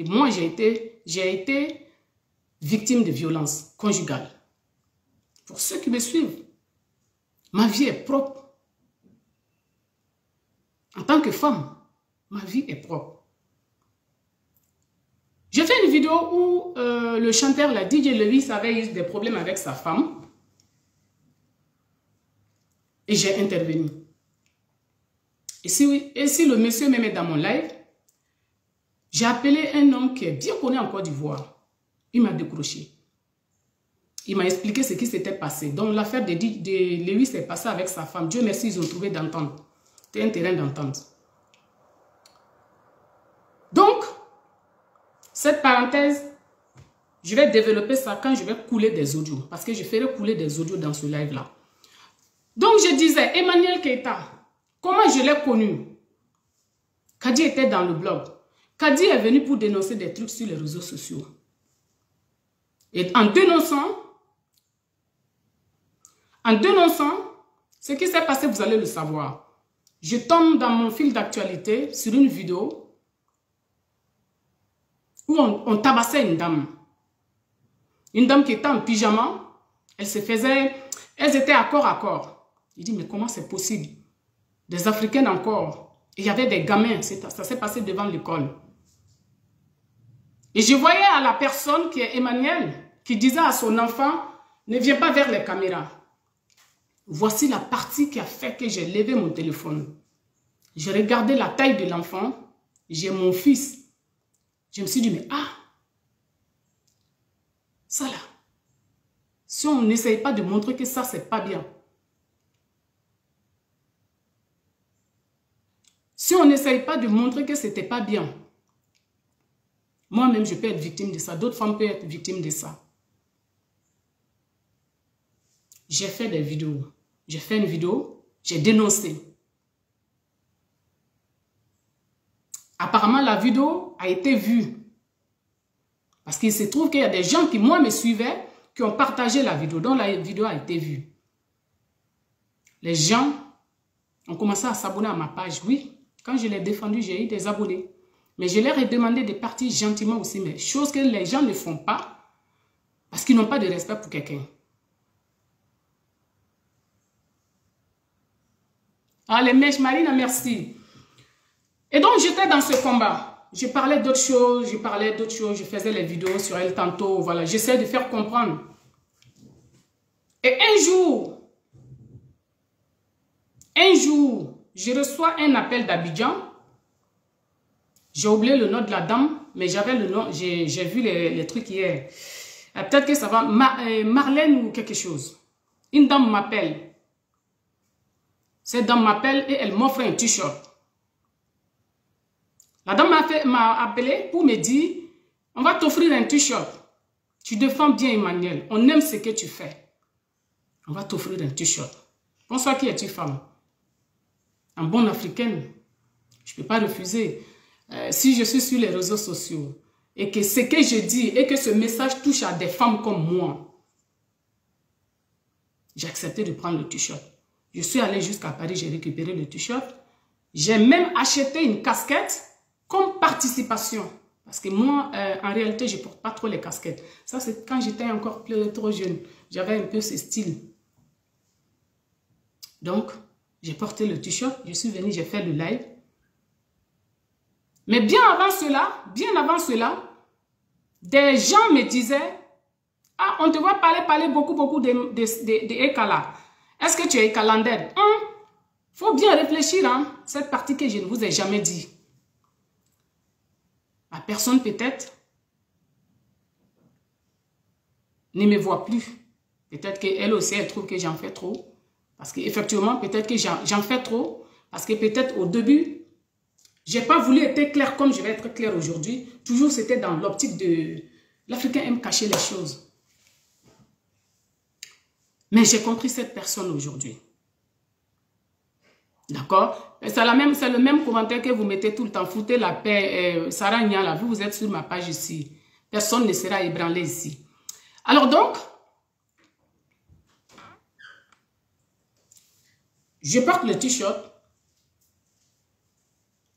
que moi, j'ai été victime de violences conjugales. Pour ceux qui me suivent, ma vie est propre. En tant que femme, ma vie est propre. J'ai fait une vidéo où le chanteur, la DJ Lewis, avait eu des problèmes avec sa femme. Et j'ai intervenu. Et si le monsieur me met dans mon live, j'ai appelé un homme qui est bien connu en Côte d'Ivoire. Il m'a décroché. Il m'a expliqué ce qui s'était passé. Donc l'affaire de Lewis est passée avec sa femme. Dieu merci, ils ont trouvé d'entente. C'était un terrain d'entente. Donc, cette parenthèse, je vais développer ça quand je vais couler des audios. Parce que je ferai couler des audios dans ce live-là. Donc, je disais, Emmanuel Keita, comment je l'ai connu? Kadi était dans le blog. Kadi est venu pour dénoncer des trucs sur les réseaux sociaux. Et en dénonçant, ce qui s'est passé, vous allez le savoir. Je tombe dans mon fil d'actualité sur une vidéo où on tabassait une dame. Une dame qui était en pyjama. Elles étaient à corps à corps. Il dit, mais comment c'est possible? Des Africaines encore. Il y avait des gamins. Ça s'est passé devant l'école. Et je voyais à la personne qui est Emmanuel, qui disait à son enfant, ne viens pas vers les caméras. Voici la partie qui a fait que j'ai levé mon téléphone. J'ai regardé la taille de l'enfant. J'ai mon fils. Je me suis dit, mais ça là, si on n'essaye pas de montrer que ça, c'est pas bien. Si on n'essaye pas de montrer que c'était pas bien, moi-même, je peux être victime de ça. D'autres femmes peuvent être victimes de ça. J'ai fait des vidéos. J'ai fait une vidéo, j'ai dénoncé. Apparemment, la vidéo a été vue. Parce qu'il se trouve qu'il y a des gens qui, moi, me suivaient, qui ont partagé la vidéo, dont la vidéo a été vue. Les gens ont commencé à s'abonner à ma page. Oui, quand je l'ai défendu, j'ai eu des abonnés. Mais je leur ai demandé de partir gentiment aussi, mais chose que les gens ne font pas, parce qu'ils n'ont pas de respect pour quelqu'un. Ah, les mèches, Marina, merci. Et donc, j'étais dans ce combat. Je parlais d'autres choses, je faisais les vidéos sur elle tantôt, voilà. J'essaie de faire comprendre. Et un jour, je reçois un appel d'Abidjan. J'ai oublié le nom de la dame, mais j'avais le nom, j'ai vu les trucs hier. Peut-être que ça va, Marlène ou quelque chose. Une dame m'appelle. Cette dame m'appelle et elle m'offre un t-shirt. La dame m'a appelé pour me dire, on va t'offrir un t-shirt. Tu défends bien Emmanuel, on aime ce que tu fais. On va t'offrir un t-shirt. Bonsoir, qui es-tu, femme? En bonne africaine, je ne peux pas refuser. Si je suis sur les réseaux sociaux et que ce que je dis et que ce message touche à des femmes comme moi, j'ai accepté de prendre le t-shirt. Je suis allée jusqu'à Paris, j'ai récupéré le t-shirt. J'ai même acheté une casquette comme participation. Parce que moi, en réalité, je ne porte pas trop les casquettes. Ça, c'est quand j'étais encore trop jeune. J'avais un peu ce style. Donc, j'ai porté le t-shirt, je suis venue, j'ai fait le live. Mais bien avant cela, des gens me disaient, ah, on te voit parler beaucoup de Ekala. Est-ce que tu es Ekalandais? Faut bien réfléchir, hein, cette partie que je ne vous ai jamais dit. La personne peut-être ne me voit plus. Peut-être qu'elle aussi, elle trouve que j'en fais trop. Parce qu'effectivement, peut-être que j'en fais trop. Parce que peut-être au début, je n'ai pas voulu être clair comme je vais être clair aujourd'hui. Toujours, c'était dans l'optique de... L'Africain aime cacher les choses. Mais j'ai compris cette personne aujourd'hui. D'accord? C'est le même commentaire que vous mettez tout le temps. Foutez la paix. Sarah Niala, vous êtes sur ma page ici. Personne ne sera ébranlé ici. Alors donc, je porte le t-shirt.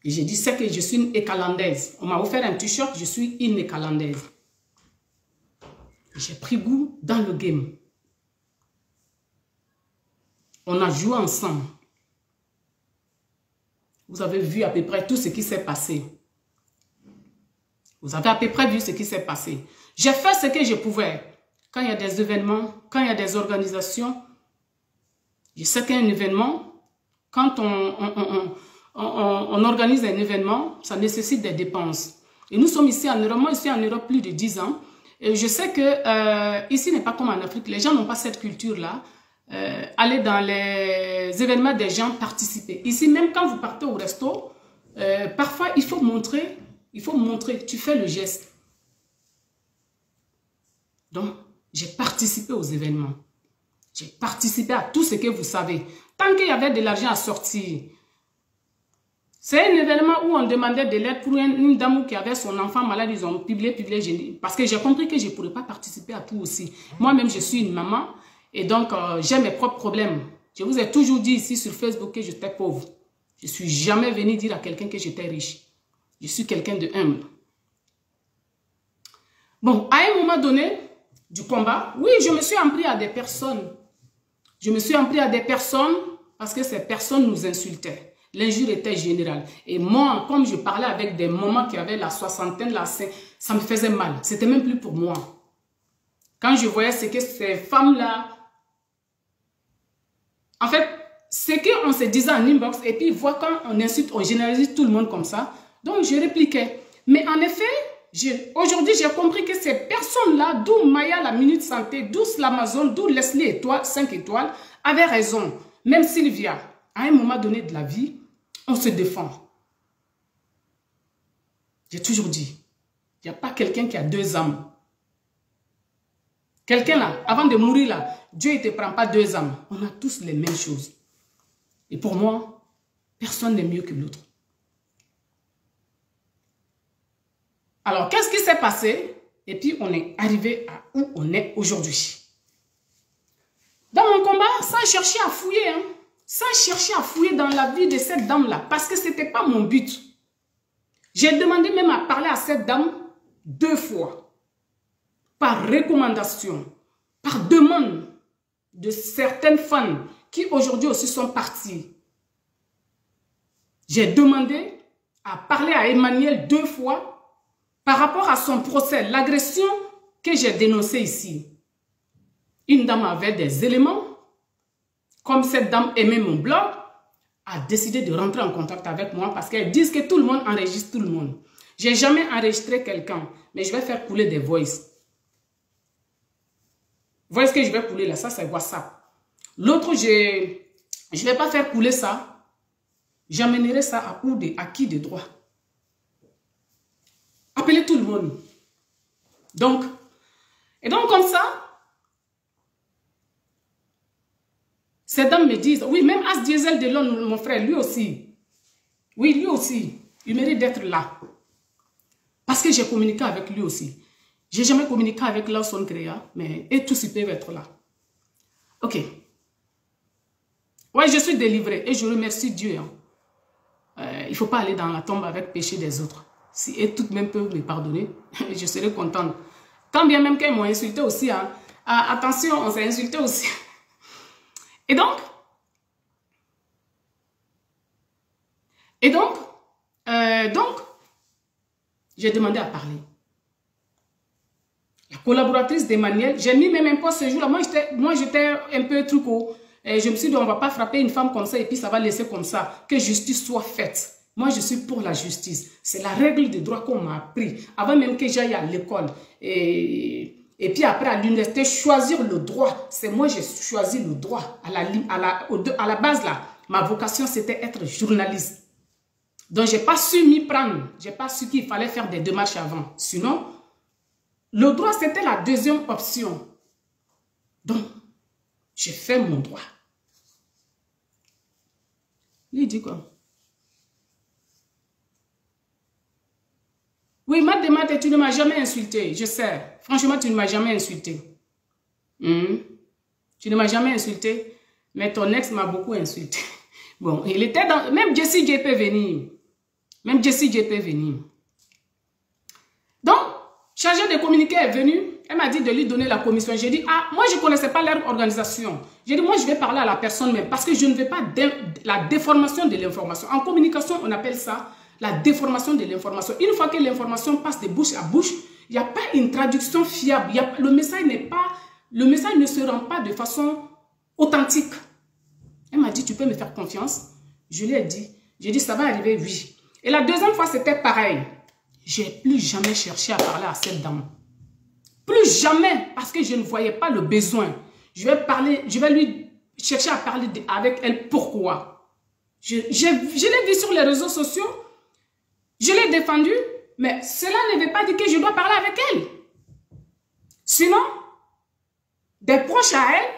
Et j'ai dit, c'est que je suis une écalandaise. On m'a offert un t-shirt, je suis une écalandaise. J'ai pris goût dans le game. On a joué ensemble. Vous avez vu à peu près tout ce qui s'est passé. Vous avez à peu près vu ce qui s'est passé. J'ai fait ce que je pouvais. Quand il y a des événements, quand il y a des organisations, je sais qu'un événement, quand on organise un événement, ça nécessite des dépenses. Et nous sommes ici en Europe, moi je suis en Europe plus de 10 ans. Et je sais que ici n'est pas comme en Afrique, les gens n'ont pas cette culture-là. Aller dans les événements des gens, participer. Ici, même quand vous partez au resto, parfois il faut montrer, tu fais le geste. Donc, j'ai participé aux événements. J'ai participé à tout ce que vous savez. Tant qu'il y avait de l'argent à sortir. C'est un événement où on demandait de l'aide pour une dame qui avait son enfant malade. Ils ont publié. Parce que j'ai compris que je ne pourrais pas participer à tout aussi. Moi-même, je suis une maman. Et donc, j'ai mes propres problèmes. Je vous ai toujours dit ici sur Facebook que j'étais pauvre. Je ne suis jamais venu dire à quelqu'un que j'étais riche. Je suis quelqu'un de humble. Bon, à un moment donné du combat, oui, je me suis empris à des personnes. Je me suis empris à des personnes parce que ces personnes nous insultaient. L'injure était générale. Et moi, comme je parlais avec des mamans qui avaient la soixantaine, ça me faisait mal. C'était même plus pour moi. Quand je voyais ce que ces femmes-là... En fait, c'est qu'on se disait en inbox et puis voit quand on insulte, on généralise tout le monde comme ça. Donc, je répliquais. Mais en effet, aujourd'hui, j'ai compris que ces personnes-là, d'où Maya, la Minute Santé, d'où l'Amazon, d'où Leslie Étoile, 5 étoiles, avaient raison. Même Sylvia, à un moment donné de la vie, on se défend. J'ai toujours dit, il n'y a pas quelqu'un qui a deux âmes. Quelqu'un là, avant de mourir là, Dieu ne te prend pas deux âmes. On a tous les mêmes choses. Et pour moi, personne n'est mieux que l'autre. Alors, qu'est-ce qui s'est passé? Et puis, on est arrivé à où on est aujourd'hui. Dans mon combat, sans chercher à fouiller, hein, sans chercher à fouiller dans la vie de cette dame-là, parce que ce n'était pas mon but. J'ai demandé même à parler à cette dame 2 fois. Par recommandation, par demande de certaines femmes qui aujourd'hui aussi sont parties. J'ai demandé à parler à Emmanuel 2 fois par rapport à son procès, l'agression que j'ai dénoncée ici. Une dame avait des éléments, comme cette dame aimait mon blog, a décidé de rentrer en contact avec moi parce qu'elles disent que tout le monde enregistre tout le monde. Je n'ai jamais enregistré quelqu'un, mais je vais faire couler des voices. Vous voyez ce que je vais couler là? Ça, c'est WhatsApp. L'autre, je ne vais pas faire couler ça. J'amènerai ça à qui de droit? Appelez tout le monde. Donc, comme ça, ces dames me disent, oui, même As Diesel de Londres, mon frère, lui aussi. Oui, lui aussi. Il mérite d'être là. Parce que j'ai communiqué avec lui aussi. Je n'ai jamais communiqué avec Lawson Créa, mais et tous ils peuvent être là. Ok. Ouais, je suis délivrée et je remercie Dieu. Hein. Il ne faut pas aller dans la tombe avec le péché des autres. Si et toutes même peuvent me pardonner, je serai contente. Tant bien même qu'ils m'ont insulté aussi. Hein. Attention, on s'est insulté aussi. Et donc, j'ai demandé à parler. La collaboratrice d'Emmanuel, j'ai mis même un poste ce jour-là. Moi, j'étais un peu truco. Et je me suis dit, on ne va pas frapper une femme comme ça et puis ça va laisser comme ça. Que justice soit faite. Moi, je suis pour la justice. C'est la règle de droit qu'on m'a appris. Avant même que j'aille à l'école. Et puis après, à l'université, choisir le droit. C'est moi, j'ai choisi le droit. À la base, là, ma vocation, c'était être journaliste. Donc, je n'ai pas su m'y prendre. Je n'ai pas su qu'il fallait faire des démarches avant. Sinon, le droit, c'était la deuxième option. Donc, j'ai fait mon droit. Il dit quoi? Oui, Matt, tu ne m'as jamais insulté. Je sais. Franchement, tu ne m'as jamais insulté. Tu ne m'as jamais insulté. Mais ton ex m'a beaucoup insulté. Bon, il était dans... Même Jessie J peut venir. Même Jessie J peut venir. Donc, chargée de communiquer est venue. Elle m'a dit de lui donner la commission. J'ai dit, ah, moi je ne connaissais pas leur organisation. J'ai dit, moi je vais parler à la personne même parce que je ne veux pas la déformation de l'information. En communication, on appelle ça la déformation de l'information. Une fois que l'information passe de bouche à bouche, il n'y a pas une traduction fiable. Le message ne se rend pas de façon authentique. Elle m'a dit, tu peux me faire confiance? Je lui ai dit, j'ai dit, ça va arriver, oui. Et la deuxième fois, c'était pareil. J'ai plus jamais cherché à parler à cette dame. Plus jamais, parce que je ne voyais pas le besoin. Je vais lui chercher à parler avec elle. Pourquoi? Je l'ai vu sur les réseaux sociaux. Je l'ai défendue. Mais cela ne veut pas dire que je dois parler avec elle. Sinon, des proches à elle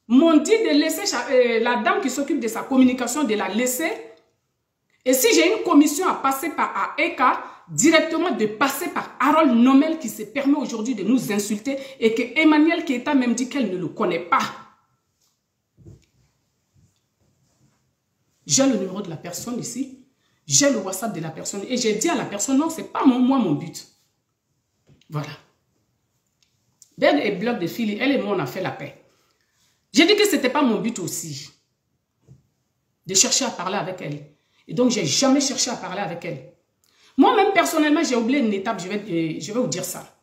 m'ont dit de laisser la dame qui s'occupe de sa communication, de la laisser. Et si j'ai une commission à passer par AECA, directement de passer par Harold Nomel qui se permet aujourd'hui de nous insulter et que Emmanuel Keita même dit qu'elle ne le connaît pas. J'ai le numéro de la personne ici, j'ai le WhatsApp de la personne et j'ai dit à la personne, non, c'est pas moi mon but. Voilà. Belle et bloc de Philly, elle et moi on a fait la paix. J'ai dit que ce n'était pas mon but aussi de chercher à parler avec elle. Et donc, je n'ai jamais cherché à parler avec elle. Moi-même, personnellement, j'ai oublié une étape, je vais vous dire ça.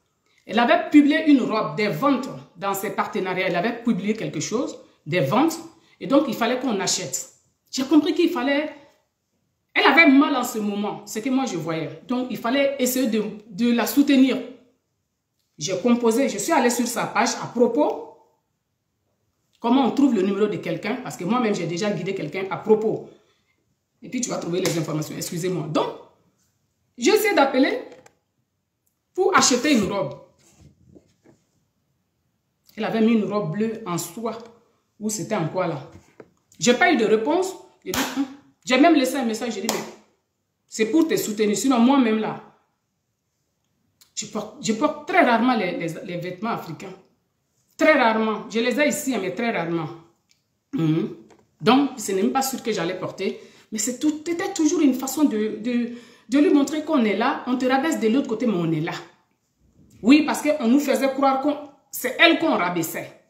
Elle avait publié une robe, des ventes dans ses partenariats. Elle avait publié quelque chose, des ventes. Et donc, il fallait qu'on achète. J'ai compris qu'il fallait... Elle avait mal en ce moment, ce que moi je voyais. Donc, il fallait essayer de la soutenir. J'ai composé, je suis allée sur sa page à propos. Comment on trouve le numéro de quelqu'un? Parce que moi-même, j'ai déjà guidé quelqu'un à propos. Et puis, tu vas trouver les informations. Excusez-moi. Donc, j'ai essayé d'appeler pour acheter une robe. Elle avait mis une robe bleue en soie. Ou c'était en quoi là? Je n'ai pas eu de réponse. J'ai même laissé un message. J'ai dit, mais c'est pour te soutenir. Sinon, moi-même là, je porte très rarement les vêtements africains. Très rarement. Je les ai ici, mais très rarement. Donc, ce n'est même pas sûr que j'allais porter. Mais c'était toujours une façon de lui montrer qu'on est là. On te rabaisse de l'autre côté, mais on est là. Oui, parce qu'on nous faisait croire que c'est elle qu'on rabaissait.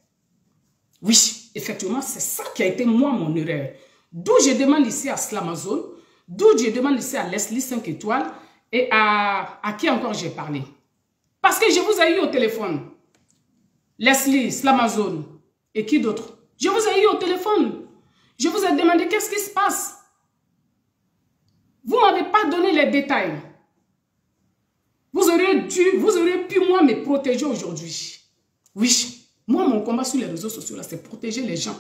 Oui, effectivement, c'est ça qui a été moi mon erreur. D'où je demande ici à Slamazone, d'où je demande ici à Leslie 5 étoiles et à qui encore j'ai parlé. Parce que je vous ai eu au téléphone. Leslie, Slamazone et qui d'autre? Je vous ai eu au téléphone. Je vous ai demandé qu'est-ce qui se passe. Vous ne m'avez pas donné les détails. Vous auriez pu, moi, me protéger aujourd'hui. Oui, moi, mon combat sur les réseaux sociaux, là, c'est protéger les gens.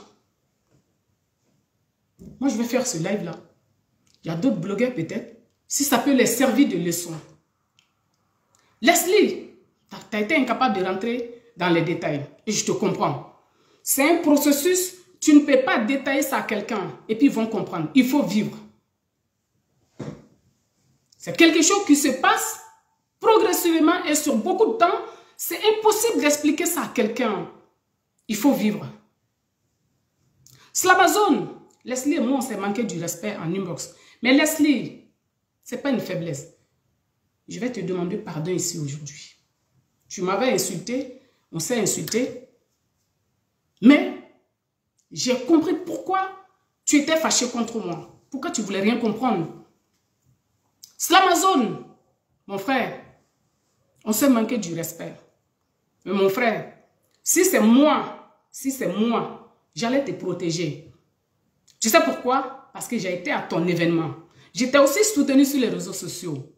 Moi, je vais faire ce live-là. Il y a d'autres blogueurs, peut-être. Si ça peut les servir de leçon. Leslie, tu as été incapable de rentrer dans les détails. Et je te comprends. C'est un processus, tu ne peux pas détailler ça à quelqu'un. Et puis, ils vont comprendre. Il faut vivre. C'est quelque chose qui se passe progressivement et sur beaucoup de temps. C'est impossible d'expliquer ça à quelqu'un. Il faut vivre. Slamazone, Leslie et moi, on s'est manqué du respect en inbox. Mais Leslie, ce n'est pas une faiblesse. Je vais te demander pardon ici aujourd'hui. Tu m'avais insulté, on s'est insulté. Mais j'ai compris pourquoi tu étais fâché contre moi. Pourquoi tu ne voulais rien comprendre. Slamazone, mon frère, on s'est manqué du respect. Mais mon frère, si c'est moi, j'allais te protéger. Tu sais pourquoi? Parce que j'ai été à ton événement. J'étais aussi soutenue sur les réseaux sociaux.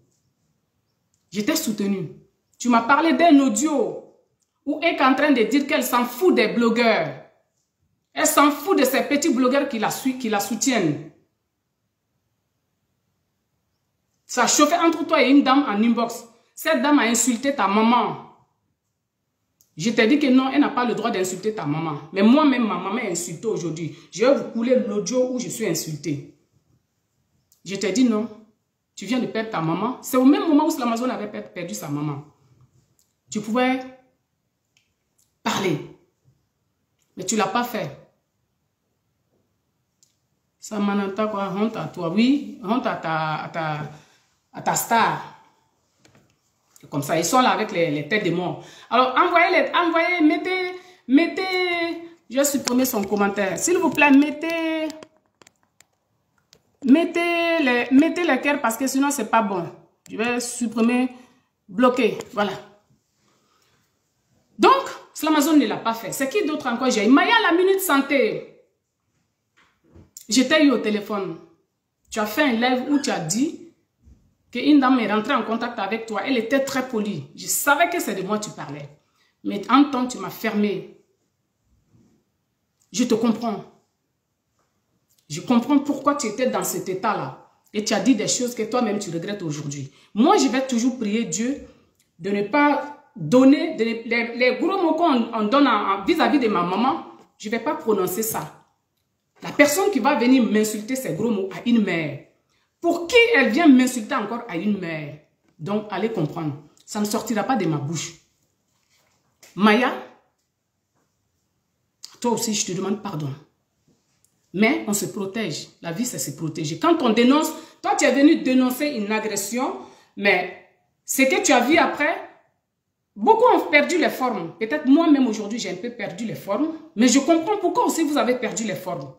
J'étais soutenue. Tu m'as parlé d'un audio où elle est en train de dire qu'elle s'en fout des blogueurs. Elle s'en fout de ces petits blogueurs qui la soutiennent. Ça a chauffé entre toi et une dame en inbox. Cette dame a insulté ta maman. Je t'ai dit que non, elle n'a pas le droit d'insulter ta maman. Mais moi-même, ma maman est insultée aujourd'hui. Je vais vous couler l'audio où je suis insultée. Je t'ai dit non. Tu viens de perdre ta maman. C'est au même moment où Slamazone avait perdu sa maman. Tu pouvais parler. Mais tu ne l'as pas fait. Samantha, quoi, honte à toi. Oui, honte à ta star. Comme ça, ils sont là avec les têtes de mort. Alors, envoyez, mettez, je vais supprimer son commentaire. S'il vous plaît, mettez les cœurs parce que sinon, c'est pas bon. Je vais supprimer, bloquer, voilà. Donc, Slamazone ne l'a pas fait. C'est qui d'autre encore? J'ai Maya, la minute santé. J'étais eu au téléphone. Tu as fait un live où tu as dit qu'une dame est rentrée en contact avec toi. Elle était très polie. Je savais que c'est de moi que tu parlais. Mais en temps, tu m'as fermé. Je te comprends. Je comprends pourquoi tu étais dans cet état-là. Et tu as dit des choses que toi-même tu regrettes aujourd'hui. Moi, je vais toujours prier Dieu de ne pas donner les gros mots qu'on donne vis-à-vis de ma maman. Je ne vais pas prononcer ça. La personne qui va venir m'insulter ces gros mots à une mère. Pour qui elle vient m'insulter encore à une mère? Donc, allez comprendre. Ça ne sortira pas de ma bouche. Maya, toi aussi, je te demande pardon. Mais on se protège. La vie, c'est se protéger. Quand on dénonce, toi, tu es venu dénoncer une agression, mais ce que tu as vu après, beaucoup ont perdu les formes. Peut-être moi-même aujourd'hui, j'ai un peu perdu les formes, mais je comprends pourquoi aussi vous avez perdu les formes.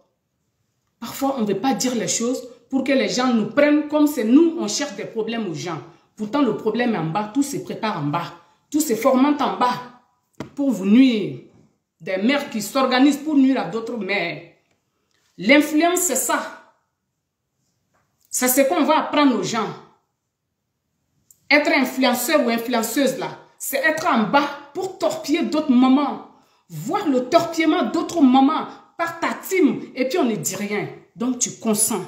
Parfois, on ne veut pas dire les choses pour que les gens nous prennent comme c'est nous, on cherche des problèmes aux gens. Pourtant, le problème est en bas, tout se prépare en bas. Tout se formente en bas pour vous nuire. Des mères qui s'organisent pour nuire à d'autres mères. L'influence, c'est ça. C'est ce qu'on va apprendre aux gens. Être influenceur ou influenceuse, là, c'est être en bas pour torpiller d'autres mamans. Voir le torpillement d'autres mamans par ta team. Et puis, on ne dit rien. Donc, tu consens.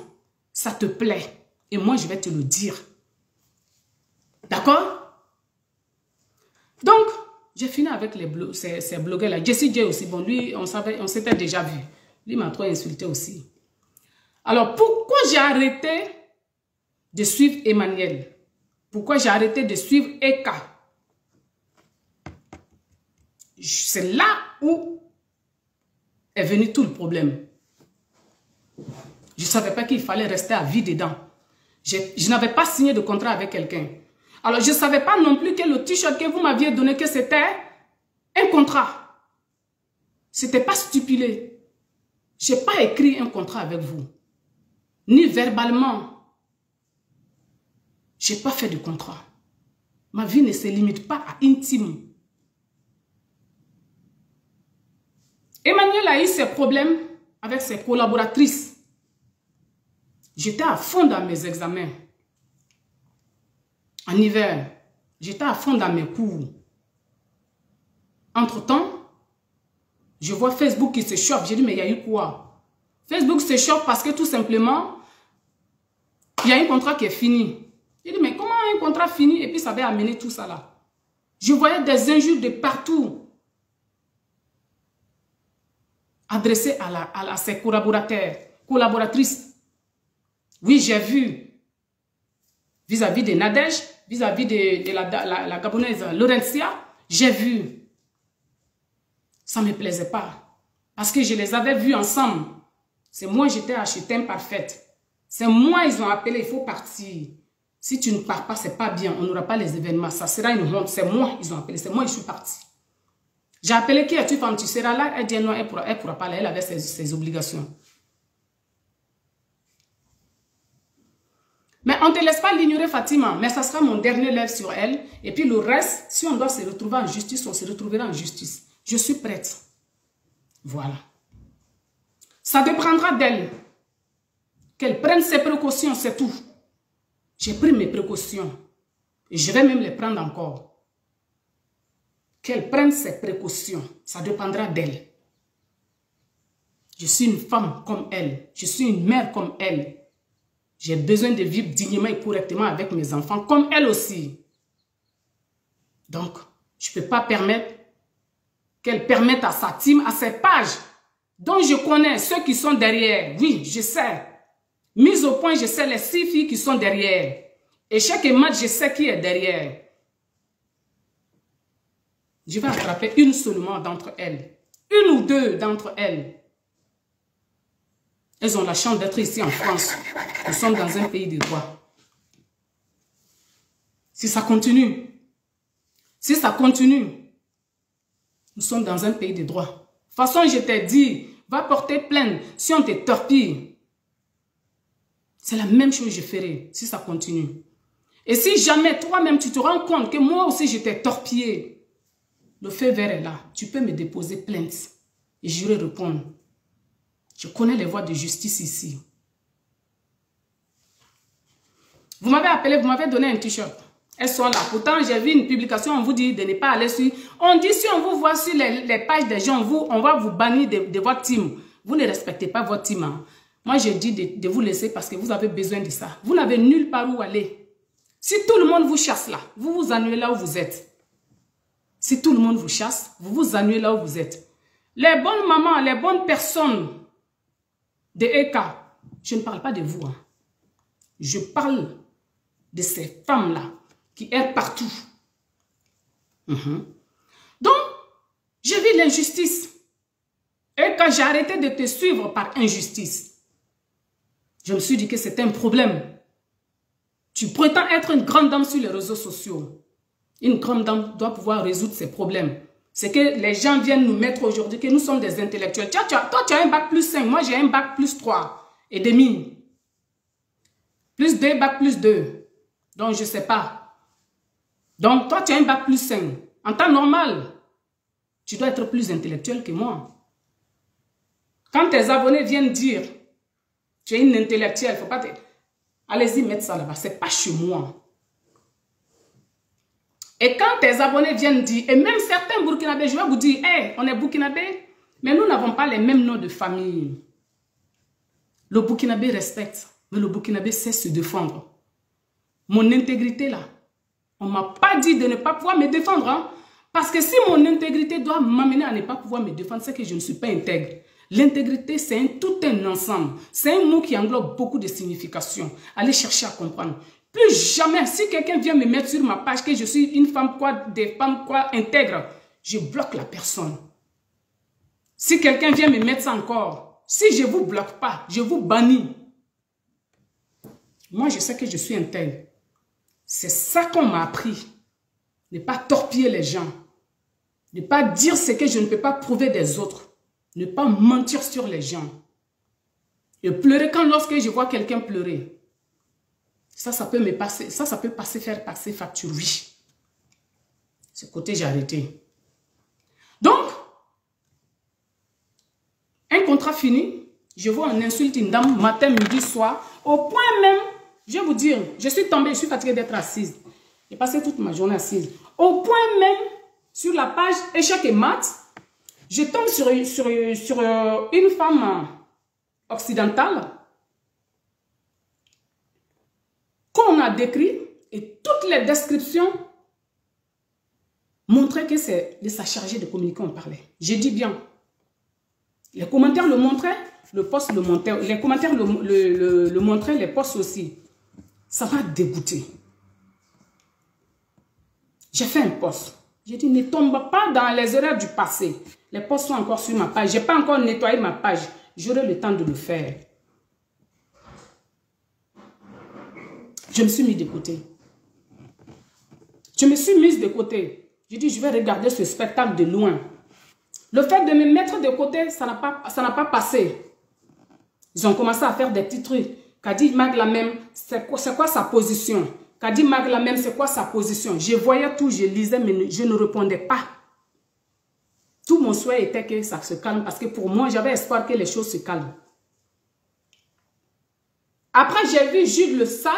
Ça te plaît. Et moi, je vais te le dire. D'accord? Donc, j'ai fini avec ces blogueurs-là. Jessie J aussi. Bon, lui, on s'était déjà vu. Lui m'a trop insulté aussi. Alors, pourquoi j'ai arrêté de suivre Emmanuel? Pourquoi j'ai arrêté de suivre Eka? C'est là où est venu tout le problème. Je ne savais pas qu'il fallait rester à vie dedans. Je n'avais pas signé de contrat avec quelqu'un. Alors, je ne savais pas non plus que le t-shirt que vous m'aviez donné, que c'était un contrat. Ce n'était pas stipulé. Je n'ai pas écrit un contrat avec vous. Ni verbalement. Je n'ai pas fait de contrat. Ma vie ne se limite pas à intime. Emmanuel a eu ses problèmes avec ses collaboratrices. J'étais à fond dans mes examens. En hiver, j'étais à fond dans mes cours. Entre-temps, je vois Facebook qui se chauffe. J'ai dit, mais il y a eu quoi? Facebook se chauffe parce que tout simplement, il y a un contrat qui est fini. J'ai dit, mais comment un contrat fini? Et puis ça avait amené tout ça là. Je voyais des injures de partout. Adressées à ses collaboratrices. Oui, j'ai vu. Vis-à-vis de Nadège, vis-à-vis de la Gabonaise Laurentia, j'ai vu. Ça ne me plaisait pas. Parce que je les avais vus ensemble. C'est moi, j'étais achetée imparfaite. C'est moi, ils ont appelé, il faut partir. Si tu ne pars pas, c'est pas bien. On n'aura pas les événements. Ça sera une honte. C'est moi, ils ont appelé. C'est moi, je suis partie. J'ai appelé qui es-tu quand tu seras là? Elle dit non, elle pourra pas là. Elle avait ses obligations. Mais on ne te laisse pas l'ignorer, Fatima. Mais ça sera mon dernier live sur elle. Et puis le reste, si on doit se retrouver en justice, on se retrouvera en justice. Je suis prête. Voilà. Ça dépendra d'elle. Qu'elle prenne ses précautions, c'est tout. J'ai pris mes précautions. Et je vais même les prendre encore. Qu'elle prenne ses précautions. Ça dépendra d'elle. Je suis une femme comme elle. Je suis une mère comme elle. J'ai besoin de vivre dignement et correctement avec mes enfants, comme elle aussi. Donc, je ne peux pas permettre qu'elle permette à sa team, à ses pages, dont je connais ceux qui sont derrière. Oui, je sais. Mise au point, je sais les 6 filles qui sont derrière. Et chaque match, je sais qui est derrière. Je vais attraper une seulement d'entre elles. Une ou deux d'entre elles. Elles ont la chance d'être ici en France. Nous sommes dans un pays de droit. Si ça continue, nous sommes dans un pays de droit. De toute façon, je t'ai dit, va porter plainte si on te torpille. C'est la même chose que je ferai si ça continue. Et si jamais toi-même tu te rends compte que moi aussi je t'ai torpillé, le feu vert est là. Tu peux me déposer plainte et j'irai répondre. Je connais les voies de justice ici. Vous m'avez appelé, vous m'avez donné un t-shirt. Elles sont là. Pourtant, j'ai vu une publication, on vous dit de ne pas aller sur... On dit si on vous voit sur les pages des gens, on va vous bannir de votre team. Vous ne respectez pas votre team. Hein. Moi, j'ai dit de vous laisser parce que vous avez besoin de ça. Vous n'avez nulle part où aller. Si tout le monde vous chasse là, vous vous ennuyez là où vous êtes. Si tout le monde vous chasse, vous vous ennuyez là où vous êtes. Les bonnes mamans, les bonnes personnes de EK, je ne parle pas de vous. Hein. Je parle de ces femmes-là qui errent partout. Donc, j'ai vu l'injustice. Et quand j'ai arrêté de te suivre par injustice, je me suis dit que c'était un problème. Tu prétends être une grande dame sur les réseaux sociaux. Une grande dame doit pouvoir résoudre ses problèmes. C'est que les gens viennent nous mettre aujourd'hui que nous sommes des intellectuels. Toi, tu as un bac plus 5, moi j'ai un bac plus 3 et demi. Plus 2, bac plus 2. Donc, je ne sais pas. Donc, toi, tu as un bac plus 5. En temps normal, tu dois être plus intellectuel que moi. Quand tes abonnés viennent dire, tu es une intellectuelle, faut pas te... Allez-y, mettre ça là-bas, c'est pas chez moi. Et quand tes abonnés viennent dire, et même certains Burkinabés, je vais vous dire, hey, on est Burkinabés, mais nous n'avons pas les mêmes noms de famille. Le Burkinabé respecte, mais le Burkinabé sait se défendre. Mon intégrité là, on ne m'a pas dit de ne pas pouvoir me défendre. Hein? Parce que si mon intégrité doit m'amener à ne pas pouvoir me défendre, c'est que je ne suis pas intègre. L'intégrité, c'est tout un ensemble. C'est un mot qui englobe beaucoup de significations. Allez chercher à comprendre. Plus jamais, si quelqu'un vient me mettre sur ma page que je suis une femme quoi, des femmes quoi, intègre, je bloque la personne. Si quelqu'un vient me mettre ça encore, si je ne vous bloque pas, je vous bannis. Moi, je sais que je suis intègre. C'est ça qu'on m'a appris. Ne pas torpiller les gens. Ne pas dire ce que je ne peux pas prouver des autres. Ne pas mentir sur les gens. Et pleurer lorsque je vois quelqu'un pleurer. Ça peut me passer. Ça peut faire passer facture, oui. Ce côté, j'ai arrêté. Donc, un contrat fini. Je vois on insulte une dame matin, midi, soir. Au point même, je vais vous dire, je suis tombée, je suis fatiguée d'être assise. J'ai passé toute ma journée assise. Au point même, sur la page échec et maths, je tombe sur une femme occidentale qu'on a décrit et toutes les descriptions montraient que c'est de sa chargée de communiquer on parlait. J'ai dit bien. Les commentaires le montraient, le post le montrait, les commentaires le montraient, les posts aussi. Ça m'a dégoûté. J'ai fait un post. J'ai dit, ne tombe pas dans les erreurs du passé. Les posts sont encore sur ma page. Je n'ai pas encore nettoyé ma page. J'aurai le temps de le faire. Je me suis mis de côté. Je me suis mise de côté. J'ai dit, je vais regarder ce spectacle de loin. Le fait de me mettre de côté, ça n'a pas passé. Ils ont commencé à faire des petits trucs. Kadi Maglamem, c'est quoi sa position? Kadi Maglamem, c'est quoi sa position? Je voyais tout, je lisais, mais je ne répondais pas. Tout mon souhait était que ça se calme, parce que pour moi, j'avais espoir que les choses se calment. Après, j'ai vu Jude le sage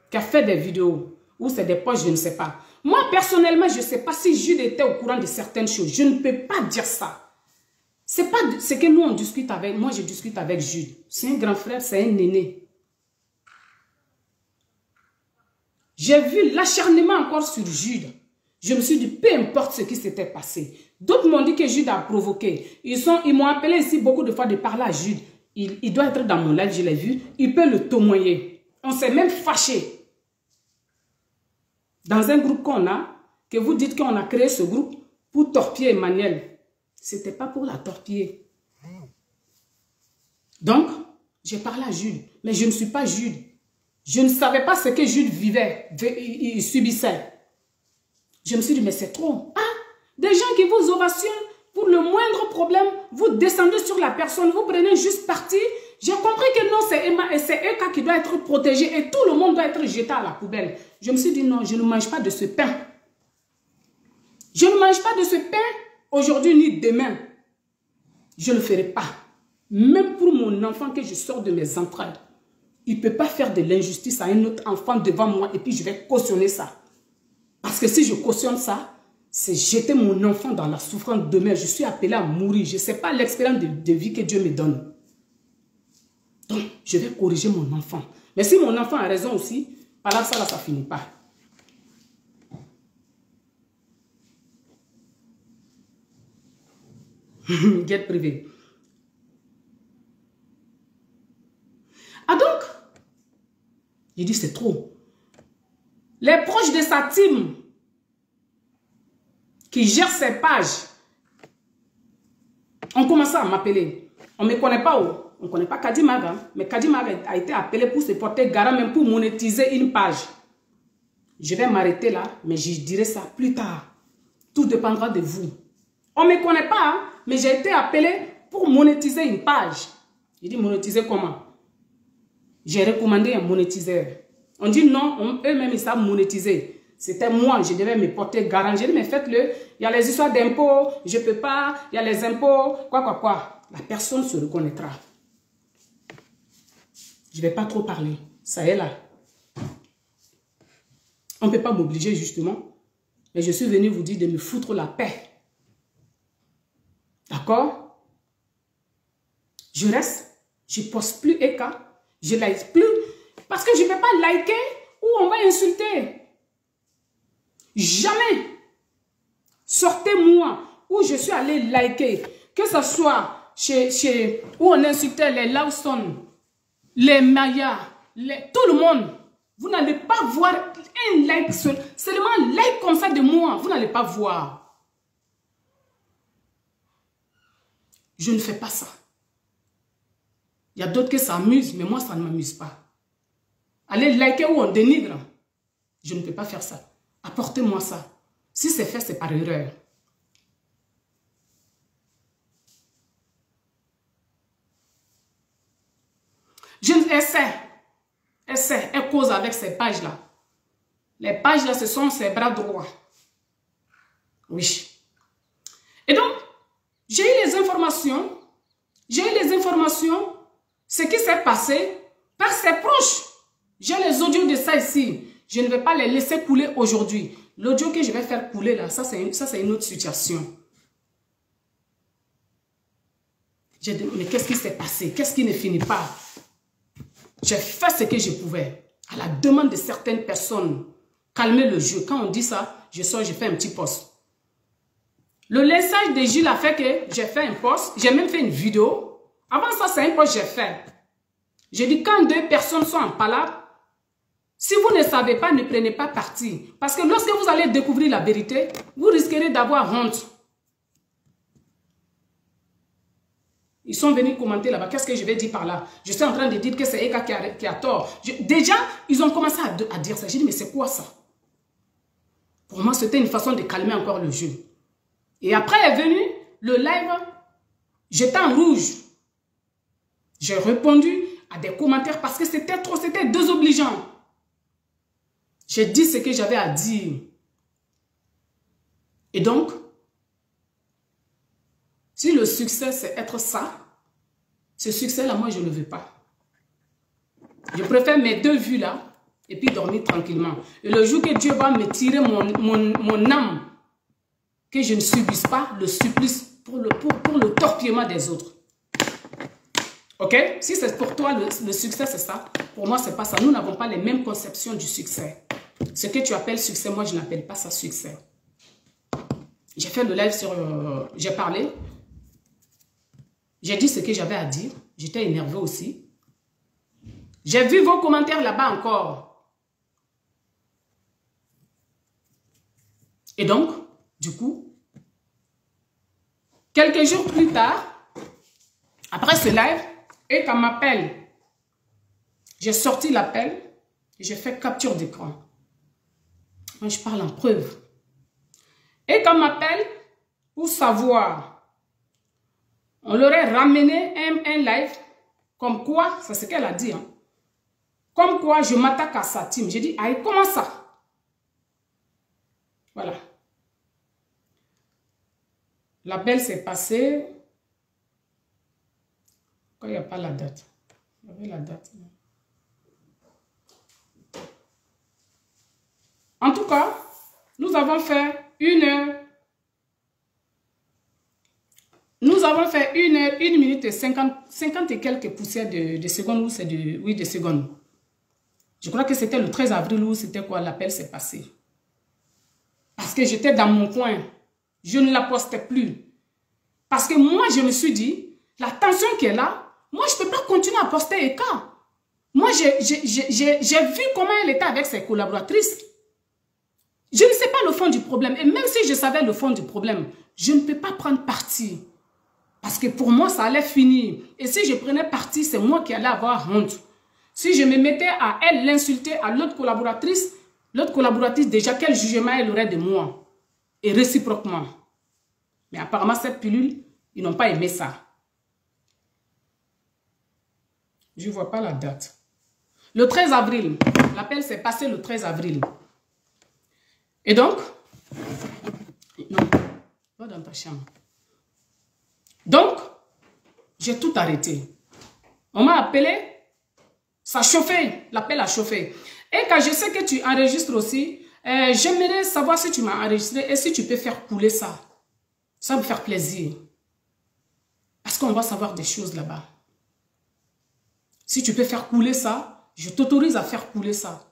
qui a fait des vidéos, ou c'est des posts, je ne sais pas. Moi, personnellement, je ne sais pas si Jude était au courant de certaines choses. Je ne peux pas dire ça. C'est pas ce que nous, on discute avec. Moi, je discute avec Jude. C'est un grand frère, c'est un aîné. J'ai vu l'acharnement encore sur Jude. Je me suis dit, peu importe ce qui s'était passé. D'autres m'ont dit que Jude a provoqué. Ils m'ont appelé ici beaucoup de fois de parler à Jude. Il doit être dans mon live, je l'ai vu. Il peut le témoigner. On s'est même fâché. Dans un groupe qu'on a, que vous dites qu'on a créé ce groupe pour torpiller Emmanuel. C'était pas pour la torpiller. Donc, j'ai parlé à Jules. Mais je ne suis pas Jules. Je ne savais pas ce que Jules vivait, il subissait. Je me suis dit, mais c'est trop. Ah, des gens qui vous ovationnent pour le moindre problème, vous descendez sur la personne, vous prenez juste parti. J'ai compris que non, c'est Emma et c'est Eka qui doit être protégé et tout le monde doit être jeté à la poubelle. Je me suis dit, non, je ne mange pas de ce pain. Je ne mange pas de ce pain aujourd'hui ni demain. Je ne le ferai pas. Même pour mon enfant que je sors de mes entrailles. Il ne peut pas faire de l'injustice à un autre enfant devant moi et puis je vais cautionner ça. Parce que si je cautionne ça, c'est jeter mon enfant dans la souffrance demain. Je suis appelé à mourir. Je ne sais pas l'expérience de vie que Dieu me donne. Donc, je vais corriger mon enfant. Mais si mon enfant a raison aussi, par là, ça ne finit pas. Guette privée. Ah donc, j'ai dit c'est trop. Les proches de sa team qui gèrent ses pages ont commencé à m'appeler. On ne me connaît pas où. On ne connaît pas Kadi Maga, mais Kadi Maga a été appelé pour se porter garant, même pour monétiser une page. Je vais m'arrêter là, mais je dirai ça plus tard. Tout dépendra de vous. On ne me connaît pas, hein, mais j'ai été appelé pour monétiser une page. Je dis monétiser comment? J'ai recommandé un monétiseur. On dit non, eux-mêmes ils savent monétiser. C'était moi, je devais me porter garant. J'ai dit mais faites-le, il y a les histoires d'impôts, je ne peux pas, il y a les impôts, quoi. La personne se reconnaîtra. Je ne vais pas trop parler, ça est là. On ne peut pas m'obliger justement. Mais je suis venu vous dire de me foutre la paix. D'accord? Je reste, je ne poste plus Eka, je ne like plus. Parce que je ne vais pas liker ou on va insulter. Jamais. Sortez-moi où je suis allé liker. Que ce soit chez où on insultait les Lawson, les Maya, tout le monde. Vous n'allez pas voir un like, seulement un like comme ça de moi. Vous n'allez pas voir. Je ne fais pas ça. Il y a d'autres qui s'amusent, mais moi, ça ne m'amuse pas. Allez liker ou on dénigre. Je ne peux pas faire ça. Apportez-moi ça. Si c'est fait, c'est par erreur. Elle cause avec ces pages-là. Les pages-là, ce sont ses bras droits. Oui. Et donc, j'ai eu les informations. Ce qui s'est passé par ses proches. J'ai les audios de ça ici. Je ne vais pas les laisser couler aujourd'hui. L'audio que je vais faire couler là, ça c'est une autre situation. J'ai dit, mais qu'est-ce qui s'est passé? Qu'est-ce qui ne finit pas? J'ai fait ce que je pouvais. À la demande de certaines personnes. Calmer le jeu. Quand on dit ça, je sors, je fais un petit post. Le laissage de Gilles a fait que j'ai fait un post. J'ai même fait une vidéo. Avant ça, c'est un post que j'ai fait. J'ai dit, quand deux personnes sont en palabre, si vous ne savez pas, ne prenez pas parti. Parce que lorsque vous allez découvrir la vérité, vous risquerez d'avoir honte. Ils sont venus commenter là-bas. Qu'est-ce que je vais dire par là? Je suis en train de dire que c'est Eka qui a tort. Déjà, ils ont commencé à dire ça. J'ai dit, mais c'est quoi ça? Pour moi, c'était une façon de calmer encore le jeu. Et après est venu le live. J'étais en rouge. J'ai répondu à des commentaires parce que c'était trop, c'était désobligeant. J'ai dit ce que j'avais à dire. Et donc, si le succès, c'est être ça, ce succès-là, moi, je ne le veux pas. Je préfère mes deux vues là, et puis dormir tranquillement. Et le jour que Dieu va me tirer mon âme, que je ne subisse pas le supplice pour le torpillement des autres. Ok? Si c'est pour toi, le succès, c'est ça. Pour moi, c'est pas ça. Nous n'avons pas les mêmes conceptions du succès. Ce que tu appelles succès, moi, je n'appelle pas ça succès. J'ai fait le live sur... j'ai parlé. J'ai dit ce que j'avais à dire. J'étais énervé aussi. J'ai vu vos commentaires là-bas encore. Et donc, du coup, Quelques jours plus tard, après ce live, et quand m'appelle, j'ai sorti l'appel et j'ai fait capture d'écran. Moi, je parle en preuve. Et quand m'appelle pour savoir, on leur a ramené un live, comme quoi, c'est ce qu'elle a dit, hein, comme quoi je m'attaque à sa team. J'ai dit, aïe, comment ça? Voilà. L'appel s'est passé. Pourquoi il n'y a pas la date? Il y avait la date. En tout cas, nous avons fait 1 heure. Nous avons fait 1 heure, 1 minute et 50 et quelques poussières de secondes. Ou c'est de, oui, de secondes. Je crois que c'était le 13 avril où c'était quoi l'appel s'est passé. Parce que j'étais dans mon coin. Je ne la postais plus. Parce que moi, je me suis dit, la tension qui est là, moi, je ne peux pas continuer à poster Eka. Moi, j'ai vu comment elle était avec ses collaboratrices. Je ne sais pas le fond du problème. Et même si je savais le fond du problème, je ne peux pas prendre parti. Parce que pour moi, ça allait finir. Et si je prenais parti, c'est moi qui allais avoir honte. Si je me mettais à elle l'insulter à l'autre collaboratrice déjà, quel jugement elle aurait de moi? Et réciproquement. Mais apparemment, cette pilule, ils n'ont pas aimé ça. Je ne vois pas la date. Le 13 avril. L'appel s'est passé le 13 avril. Et donc, non, va dans ta chambre. Donc, j'ai tout arrêté. On m'a appelé, ça chauffait, l'appel a chauffé. Et quand je sais que tu enregistres aussi, j'aimerais savoir si tu m'as enregistré et si tu peux faire couler ça. Ça me faire plaisir. Parce qu'on va savoir des choses là-bas. Si tu peux faire couler ça, je t'autorise à faire couler ça.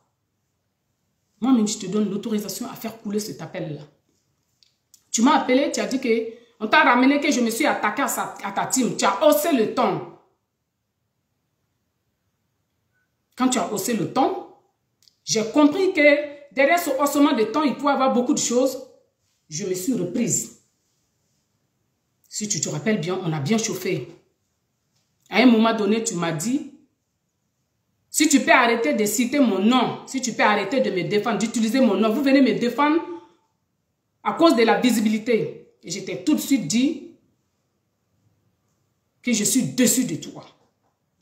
Moi-même, je te donne l'autorisation à faire couler cet appel-là. Tu m'as appelé, tu as dit que on t'a ramené, que je me suis attaqué à ta team. Tu as haussé le ton. Quand tu as haussé le ton, j'ai compris que derrière ce haussement de ton, il peut y avoir beaucoup de choses. Je me suis reprise. Si tu te rappelles bien, on a bien chauffé. À un moment donné, tu m'as dit, si tu peux arrêter de citer mon nom, si tu peux arrêter de me défendre, d'utiliser mon nom, vous venez me défendre à cause de la visibilité. Et je t'ai tout de suite dit que je suis dessus de toi.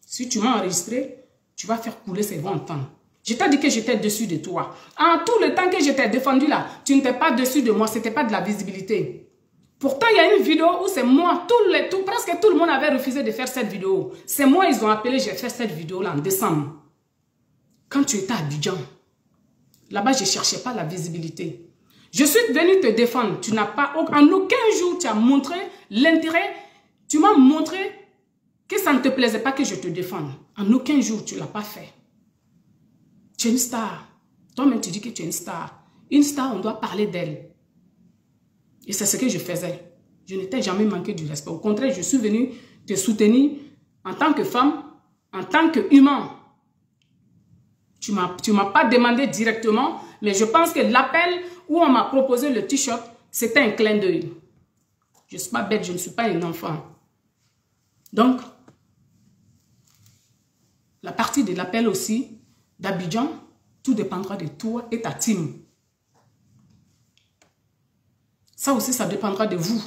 Si tu m'as enregistré, tu vas faire couler ces 20 ans. Je t'ai dit que j'étais dessus de toi. En tout le temps que je t'ai défendu là, tu n'étais pas dessus de moi, ce n'était pas de la visibilité. Pourtant, il y a une vidéo où c'est moi, presque tout le monde avait refusé de faire cette vidéo. C'est moi, ils ont appelé, j'ai fait cette vidéo là en décembre. Quand tu étais à Abidjan, là-bas, je ne cherchais pas la visibilité. Je suis venue te défendre. Tu n'as pas, en aucun jour, tu as montré l'intérêt. Tu m'as montré que ça ne te plaisait pas que je te défende. En aucun jour, tu ne l'as pas fait. Tu es une star. Toi-même, tu dis que tu es une star. Une star, on doit parler d'elle. Et c'est ce que je faisais. Je n'étais jamais manqué du respect. Au contraire, je suis venue te soutenir en tant que femme, en tant qu'humain. Tu m'as pas demandé directement, mais je pense que l'appel où on m'a proposé le t-shirt, c'était un clin d'œil. Je ne suis pas bête, je ne suis pas un enfant. Donc, la partie de l'appel aussi, d'Abidjan, tout dépendra de toi et ta team. Ça aussi, ça dépendra de vous.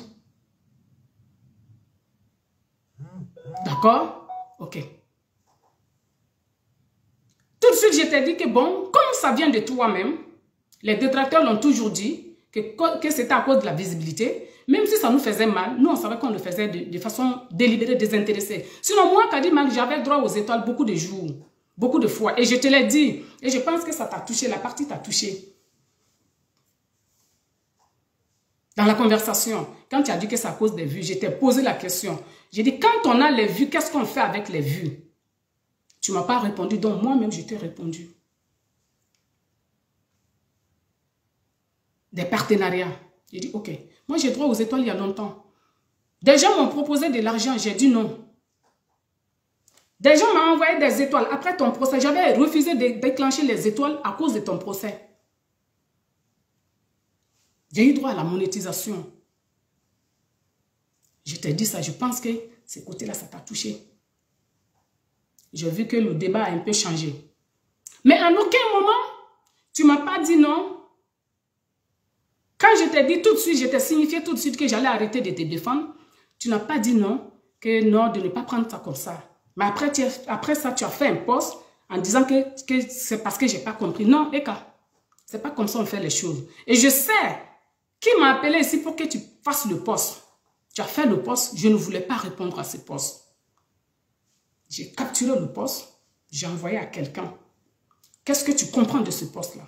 D'accord? Ok. Tout de suite, je t'ai dit que bon, comme ça vient de toi-même, les détracteurs l'ont toujours dit que c'était à cause de la visibilité. Même si ça nous faisait mal, nous, on savait qu'on le faisait de façon délibérée, désintéressée. Sinon, moi, Kadima, j'avais droit aux étoiles beaucoup de jours, beaucoup de fois. Et je te l'ai dit. Et je pense que ça t'a touché, la partie t'a touché. Dans la conversation, quand tu as dit que c'est à cause des vues, je t'ai posé la question. J'ai dit, quand on a les vues, qu'est-ce qu'on fait avec les vues? Tu ne m'as pas répondu, donc moi-même, je t'ai répondu. Des partenariats. J'ai dit, ok, moi j'ai droit aux étoiles il y a longtemps. Des gens m'ont proposé de l'argent, j'ai dit non. Des gens m'ont envoyé des étoiles après ton procès. J'avais refusé de déclencher les étoiles à cause de ton procès. J'ai eu droit à la monétisation. Je t'ai dit ça, je pense que ce côté-là, ça t'a touché. J'ai vu que le débat a un peu changé. Mais en aucun moment, tu ne m'as pas dit non. Quand je t'ai dit tout de suite, je t'ai signifié tout de suite que j'allais arrêter de te défendre, tu n'as pas dit non, que non, de ne pas prendre ça comme ça. Mais après ça, tu as fait un post en disant que c'est parce que je n'ai pas compris. Non, Eka, ce n'est pas comme ça on fait les choses. Et je sais qui m'a appelé ici pour que tu fasses le post. Tu as fait le post, je ne voulais pas répondre à ce post. J'ai capturé le post, j'ai envoyé à quelqu'un. Qu'est-ce que tu comprends de ce post-là?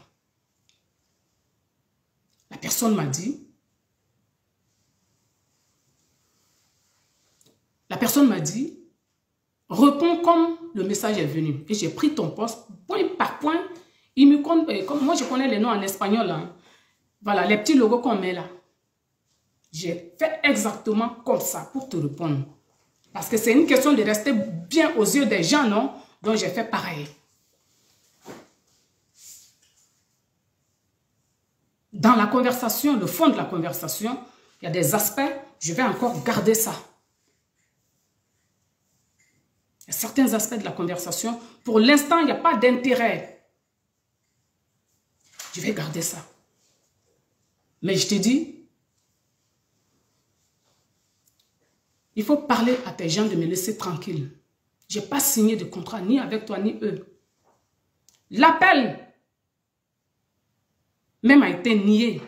La personne m'a dit, réponds comme le message est venu. Et j'ai pris ton post, point par point. Il me compte, comme moi je connais les noms en espagnol, hein. Voilà, les petits logos qu'on met là. J'ai fait exactement comme ça pour te répondre. Parce que c'est une question de rester bien aux yeux des gens, non? Donc j'ai fait pareil. Dans la conversation, le fond de la conversation, il y a des aspects, je vais encore garder ça. Il y a certains aspects de la conversation, pour l'instant, il n'y a pas d'intérêt. Je vais garder ça. Mais je te dis, il faut parler à tes gens de me laisser tranquille. Je n'ai pas signé de contrat ni avec toi ni eux. L'appel même a été nié.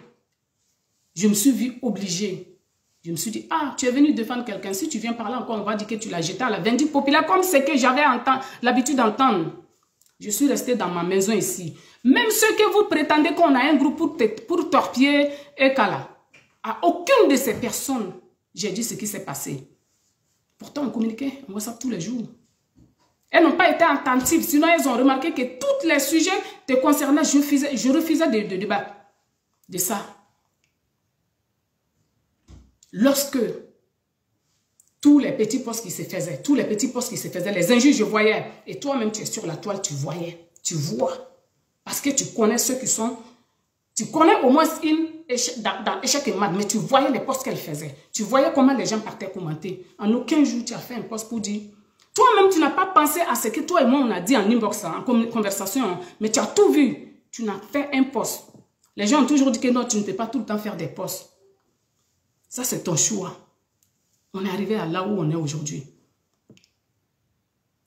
Je me suis vue obligée. Je me suis dit, ah, tu es venu défendre quelqu'un. Si tu viens parler encore, on va dire que tu l'as jeté à la vindicte populaire, comme c'est que j'avais l'habitude d'entendre. Je suis restée dans ma maison ici. Même ceux que vous prétendez qu'on a un groupe pour torpiller Ekala, à aucune de ces personnes, j'ai dit ce qui s'est passé. Pourtant, on communiquait, on voit ça tous les jours. Elles n'ont pas été attentives, sinon elles ont remarqué que tous les sujets te concernaient. Je refusais de débattre de ça. Lorsque tous les petits posts qui se faisaient, les injures, je voyais, et toi-même tu es sur la toile, tu voyais, tu vois. Parce que tu connais ceux qui sont, tu connais au moins une dans Échec et Mat, mais tu voyais les posts qu'elle faisait. Tu voyais comment les gens partaient commenter. En aucun jour, tu as fait un post pour dire, toi-même, tu n'as pas pensé à ce que toi et moi, on a dit en inbox, en conversation, mais tu as tout vu. Tu n'as fait un post. Les gens ont toujours dit que non, tu ne peux pas tout le temps faire des posts. Ça, c'est ton choix. On est arrivé à là où on est aujourd'hui.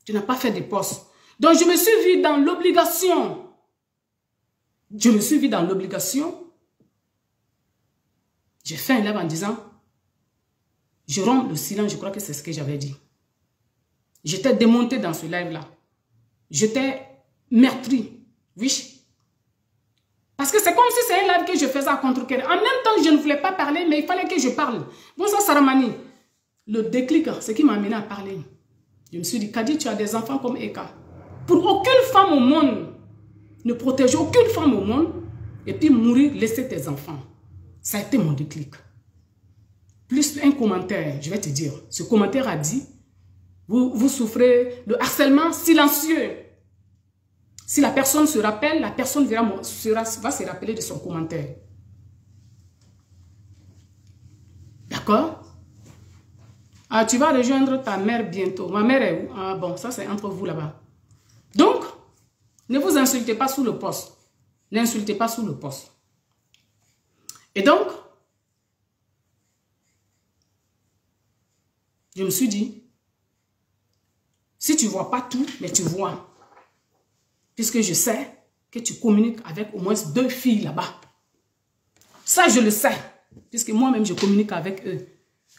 Tu n'as pas fait des posts. Donc, je me suis vue dans l'obligation. J'ai fait un live en disant, je romps le silence, je crois que c'est ce que j'avais dit. J'étais démontée dans ce live-là. J'étais meurtrie. Oui. Parce que c'est comme si c'est un live que je faisais à contre-cœur. En même temps, je ne voulais pas parler, mais il fallait que je parle. Bonsoir Saramani. Le déclic, c'est qui m'a amené à parler. Je me suis dit, Kadi, tu as des enfants comme Eka. Pour aucune femme au monde, ne protéger aucune femme au monde, et puis mourir, laisser tes enfants. Ça a été mon déclic. Plus un commentaire, je vais te dire. Ce commentaire a dit, vous souffrez de harcèlement silencieux. Si la personne se rappelle, la personne va se rappeler de son commentaire. D'accord? Ah, tu vas rejoindre ta mère bientôt. Ma mère est où? Ah bon, ça c'est entre vous là-bas. Donc, ne vous insultez pas sous le poste. N'insultez pas sous le poste. Et donc, je me suis dit, si tu ne vois pas tout, mais tu vois. Puisque je sais que tu communiques avec au moins 2 filles là-bas. Ça, je le sais. Puisque moi-même, je communique avec eux.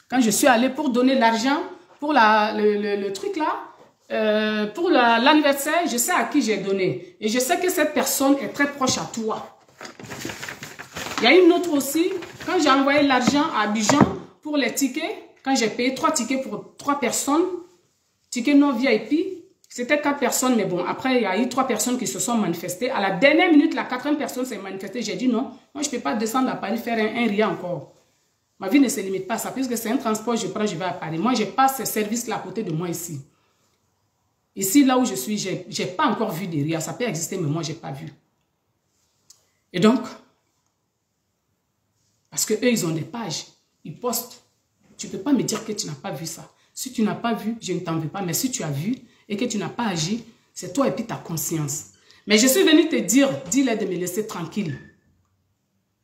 Quand je suis allée pour donner l'argent, pour le truc là, pour l'anniversaire, je sais à qui j'ai donné. Et je sais que cette personne est très proche à toi. Il y a une autre aussi, quand j'ai envoyé l'argent à Abidjan pour les tickets, quand j'ai payé 3 tickets pour 3 personnes, tickets non VIP, c'était 4 personnes, mais bon, après, il y a eu 3 personnes qui se sont manifestées. À la dernière minute, la 4e personne s'est manifestée. J'ai dit non, moi, je ne peux pas descendre à Paris faire un rien encore. Ma vie ne se limite pas à ça, puisque c'est un transport, je prends, je vais à Paris. Moi, je n'ai pas ce service-là à côté de moi ici. Ici, là où je suis, je n'ai pas encore vu des RIA. Ça peut exister, mais moi, je n'ai pas vu. Et donc, parce qu'eux, ils ont des pages. Ils postent Tu ne peux pas me dire que tu n'as pas vu ça. Si tu n'as pas vu, je ne t'en veux pas. Mais si tu as vu et que tu n'as pas agi, c'est toi et puis ta conscience. Mais je suis venue te dire, dis-leur de me laisser tranquille.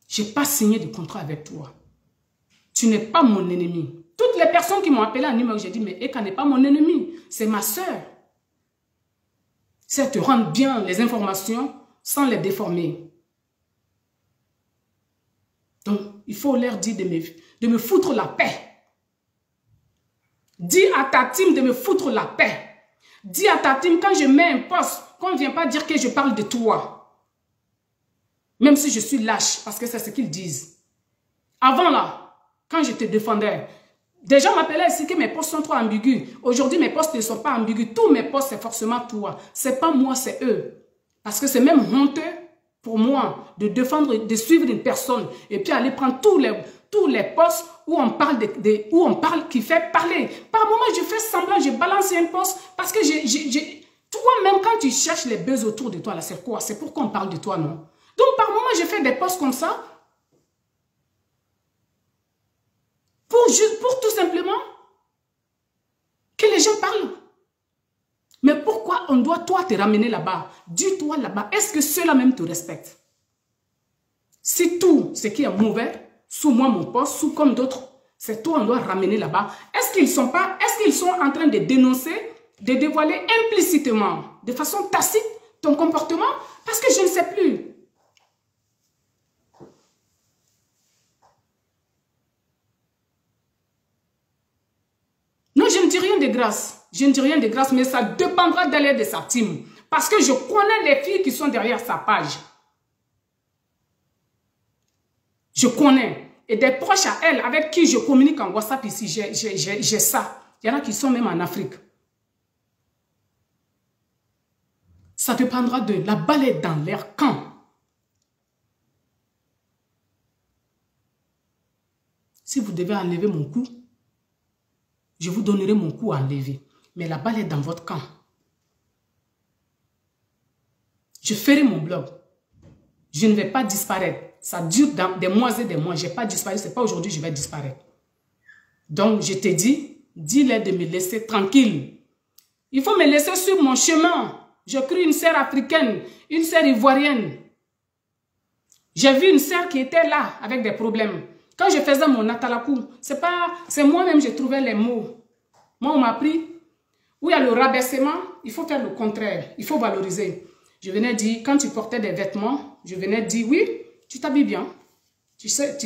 Je n'ai pas signé de contrat avec toi. Tu n'es pas mon ennemi. Toutes les personnes qui m'ont appelé en numéro, j'ai dit, mais Eka n'est pas mon ennemi. C'est ma soeur. Si elle te rend bien les informations sans les déformer. Donc, il faut leur dire de me foutre la paix. Dis à ta team de me foutre la paix. Dis à ta team, quand je mets un poste, qu'on ne vient pas dire que je parle de toi. Même si je suis lâche, parce que c'est ce qu'ils disent. Avant là, quand je te défendais, des gens m'appelaient ici que mes postes sont trop ambigus. Aujourd'hui, mes postes ne sont pas ambigus. Tous mes postes, c'est forcément toi. C'est pas moi, c'est eux. Parce que c'est même honteux pour moi de défendre, de suivre une personne et puis aller prendre tous les postes où on parle où on parle, qui fait parler. Par moment, je fais semblant, je balance un poste parce que toi-même, quand tu cherches les buzz autour de toi, là, c'est quoi? C'est pourquoi on parle de toi, non? Donc, par moment, je fais des postes comme ça pour tout simplement que les gens parlent. Mais pourquoi on doit, toi, te ramener là-bas? Dis-toi là-bas, est-ce que ceux-là même te respectent? Si tout ce qui est mauvais, sous moi, mon poste, sous comme d'autres, c'est toi, on doit ramener là-bas. Est-ce qu'ils sont en train de dénoncer, de dévoiler implicitement, de façon tacite, ton comportement? Parce que je ne sais plus. Non, je ne dis rien de grâce. Je ne dis rien de grâce, mais ça dépendra d'aller de sa team. Parce que je connais les filles qui sont derrière sa page. Je connais. Et des proches à elle, avec qui je communique en WhatsApp ici, j'ai ça. Il y en a qui sont même en Afrique. Ça dépendra de la balle est dans l'air quand. Si vous devez enlever mon cou, je vous donnerai mon cou à enlever. Mais la balle est dans votre camp. Je ferai mon blog. Je ne vais pas disparaître. Ça dure dans des mois et des mois. Je n'ai pas disparu. Ce n'est pas aujourd'hui que je vais disparaître. Donc, je te dis, dis-leur de me laisser tranquille. Il faut me laisser sur mon chemin. Je crie une sœur africaine, une sœur ivoirienne. J'ai vu une sœur qui était là avec des problèmes. Quand je faisais mon atalakou, c'est moi-même je trouvais les mots. Moi, on m'a appris, où il y a le rabaissement, il faut faire le contraire. Il faut valoriser. Je venais dire, quand tu portais des vêtements, je venais dire, oui, tu t'habilles bien. Tu sais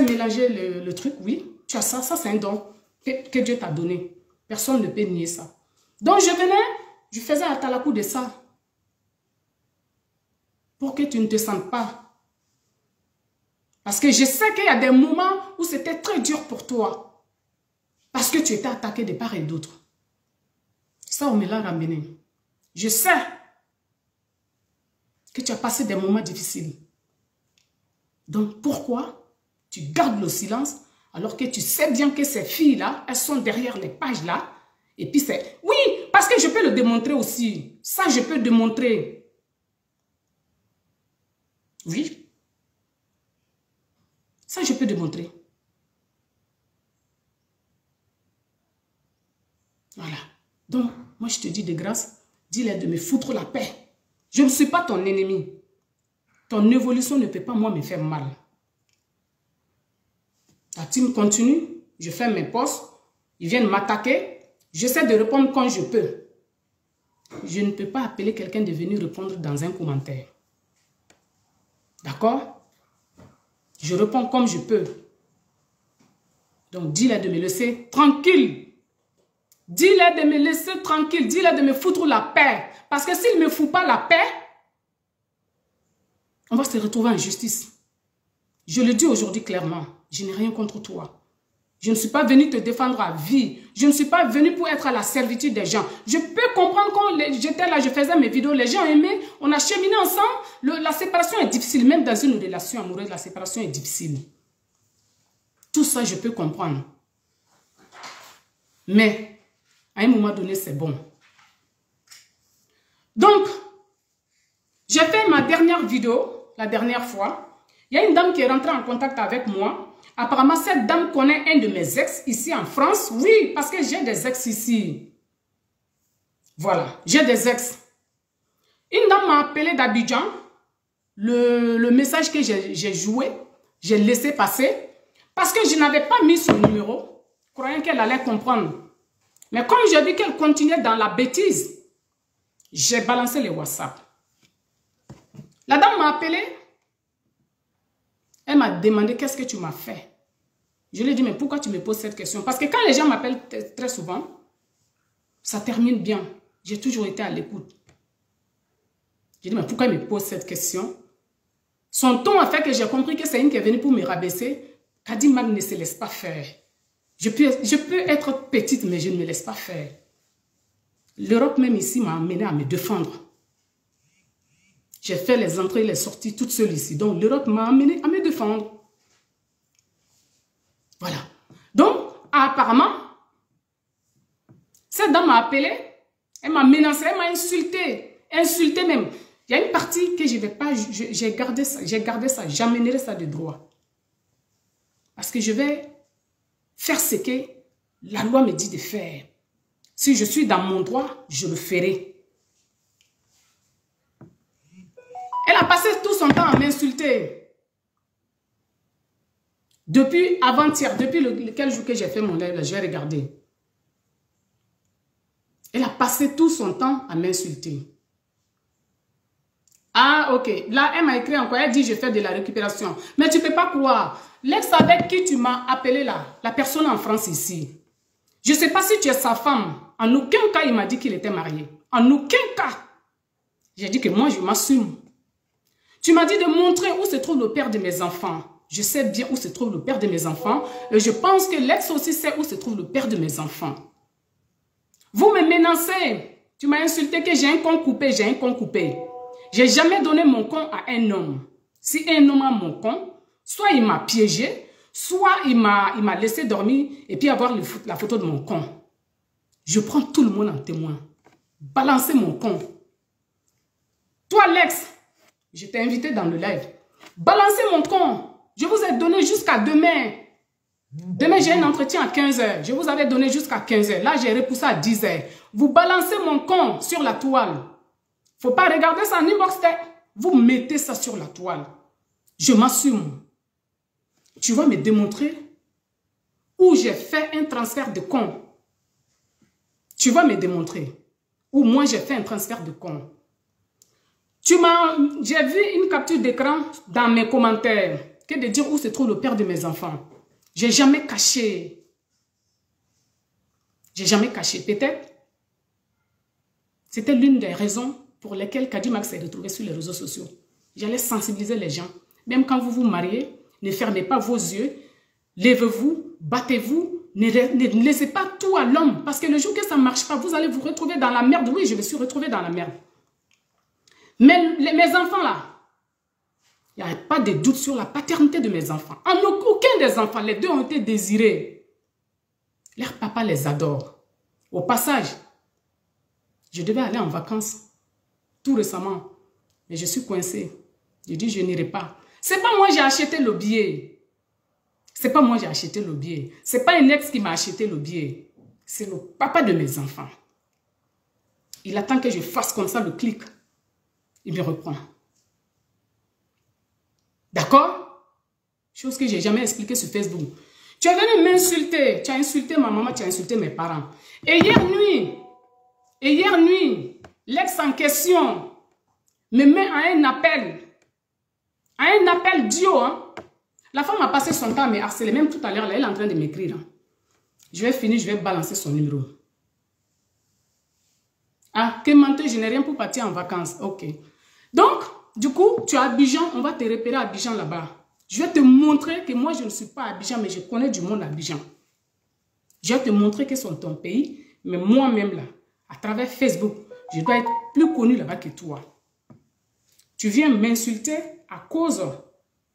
mélanger le truc, oui. Tu as ça, c'est un don que Dieu t'a donné. Personne ne peut nier ça. Donc je venais, je faisais un atalakou de ça. Pour que tu ne te sentes pas. Parce que je sais qu'il y a des moments où c'était très dur pour toi. Parce que tu étais attaqué de part et d'autre. Ça, on me l'a ramené. Je sais que tu as passé des moments difficiles. Donc, pourquoi tu gardes le silence alors que tu sais bien que ces filles-là, elles sont derrière les pages-là. Et puis c'est... Oui, parce que je peux le démontrer aussi. Ça, je peux démontrer. Oui. Ça, je peux démontrer. Voilà. Donc, moi, je te dis de grâce, dis-leur de me foutre la paix. Je ne suis pas ton ennemi. Ton évolution ne peut pas, moi, me faire mal. Ta team continue, je fais mes posts, ils viennent m'attaquer, j'essaie de répondre quand je peux. Je ne peux pas appeler quelqu'un de venir répondre dans un commentaire. D'accord? Je réponds comme je peux. Donc, dis-leur de me laisser tranquille. Dis-leur de me laisser tranquille. Dis-leur de me foutre la paix. Parce que s'ils ne me foutent pas la paix, on va se retrouver en justice. Je le dis aujourd'hui clairement. Je n'ai rien contre toi. Je ne suis pas venu te défendre à vie. Je ne suis pas venu pour être à la servitude des gens. Je peux comprendre quand j'étais là, je faisais mes vidéos, les gens aimaient, on a cheminé ensemble. La séparation est difficile. Même dans une relation amoureuse, la séparation est difficile. Tout ça, je peux comprendre. Mais, à un moment donné, c'est bon. Donc, j'ai fait ma dernière vidéo, la dernière fois. Il y a une dame qui est rentrée en contact avec moi. Apparemment, cette dame connaît un de mes ex ici en France. Oui, parce que j'ai des ex ici. Voilà, j'ai des ex. Une dame m'a appelé d'Abidjan. Le message que j'ai joué, j'ai laissé passer. Parce que je n'avais pas mis son numéro, croyant qu'elle allait comprendre. Mais comme j'ai vu qu'elle continuait dans la bêtise, j'ai balancé les WhatsApp. La dame m'a appelé. Elle m'a demandé qu'est-ce que tu m'as fait. Je lui ai dit, mais pourquoi tu me poses cette question? Parce que quand les gens m'appellent très souvent, ça termine bien. J'ai toujours été à l'écoute. J'ai dit, mais pourquoi il me pose cette question? Son ton a fait que j'ai compris que c'est une qui est venue pour me rabaisser. Kadi Mag ne se laisse pas faire. Je peux être petite, mais je ne me laisse pas faire. L'Europe même ici m'a amené à me défendre. J'ai fait les entrées et les sorties toutes seules ici. Donc l'Europe m'a amené à me défendre. Voilà. Donc, apparemment, cette dame m'a appelé, elle m'a menacé, elle m'a insulté. Insulté même. Il y a une partie que je ne vais pas, j'ai gardé ça, j'amènerai ça de droit. Parce que je vais faire ce que la loi me dit de faire. Si je suis dans mon droit, je le ferai. Elle a passé tout son temps à m'insulter. Depuis avant-hier, depuis lequel jour que j'ai fait mon live, j'ai regardé. Elle a passé tout son temps à m'insulter. Ah, ok. Là, elle m'a écrit encore. Elle dit, je fais de la récupération. Mais tu ne peux pas croire. L'ex avec qui tu m'as appelé là, la personne en France ici. Je ne sais pas si tu es sa femme. En aucun cas, il m'a dit qu'il était marié. En aucun cas. J'ai dit que moi, je m'assume. Tu m'as dit de montrer où se trouve le père de mes enfants. Je sais bien où se trouve le père de mes enfants. Et je pense que l'ex aussi sait où se trouve le père de mes enfants. Vous me menacez. Tu m'as insulté que j'ai un compte coupé, j'ai un compte coupé. J'ai jamais donné mon compte à un homme. Si un homme a mon compte, soit il m'a piégé, soit il m'a laissé dormir et puis avoir la photo de mon compte. Je prends tout le monde en témoin. Balancez mon compte. Toi, Lex, je t'ai invité dans le live. Balancez mon compte. Je vous ai donné jusqu'à demain. Demain, j'ai un entretien à 15 h. Je vous avais donné jusqu'à 15 h. Là, j'ai repoussé à 10 h. Vous balancez mon compte sur la toile. Faut pas regarder ça en inbox. Vous mettez ça sur la toile. Je m'assume. Tu vas me démontrer où j'ai fait un transfert de compte. Tu vas me démontrer où moi j'ai fait un transfert de compte. J'ai vu une capture d'écran dans mes commentaires que de dire où se trouve le père de mes enfants. J'ai jamais caché. J'ai jamais caché. Peut-être c'était l'une des raisons pour lesquelles Kadi Mag s'est retrouvé sur les réseaux sociaux. J'allais sensibiliser les gens. Même quand vous vous mariez, ne fermez pas vos yeux. Lèvez-vous, battez-vous. Ne laissez pas tout à l'homme. Parce que le jour que ça ne marche pas, vous allez vous retrouver dans la merde. Oui, je me suis retrouvé dans la merde. Mais mes enfants là, il n'y a pas de doute sur la paternité de mes enfants. En aucun des enfants, les deux ont été désirés. Leur papa les adore. Au passage, je devais aller en vacances tout récemment. Mais je suis coincée. Je dis, je n'irai pas. C'est pas moi qui ai acheté le billet. C'est pas moi qui ai acheté le billet. C'est pas un ex qui m'a acheté le billet. C'est le papa de mes enfants. Il attend que je fasse comme ça le clic. Il me reprend. D'accord? Chose que je n'ai jamais expliquée sur Facebook. Tu es venu m'insulter. Tu as insulté ma maman, tu as insulté mes parents. Et hier nuit, l'ex en question me met à un appel. À un appel Dio. Hein? La femme a passé son temps à me harceler. Même tout à l'heure, elle est en train de m'écrire. Hein? Je vais finir, je vais balancer son numéro. Ah, que menteur, je n'ai rien pour partir en vacances. Ok. Donc, du coup, tu es à Abidjan, on va te repérer à Abidjan là-bas. Je vais te montrer que moi, je ne suis pas à Abidjan, mais je connais du monde à Abidjan. Je vais te montrer que c'est ton pays, mais moi-même là, à travers Facebook, je dois être plus connu là-bas que toi. Tu viens m'insulter à cause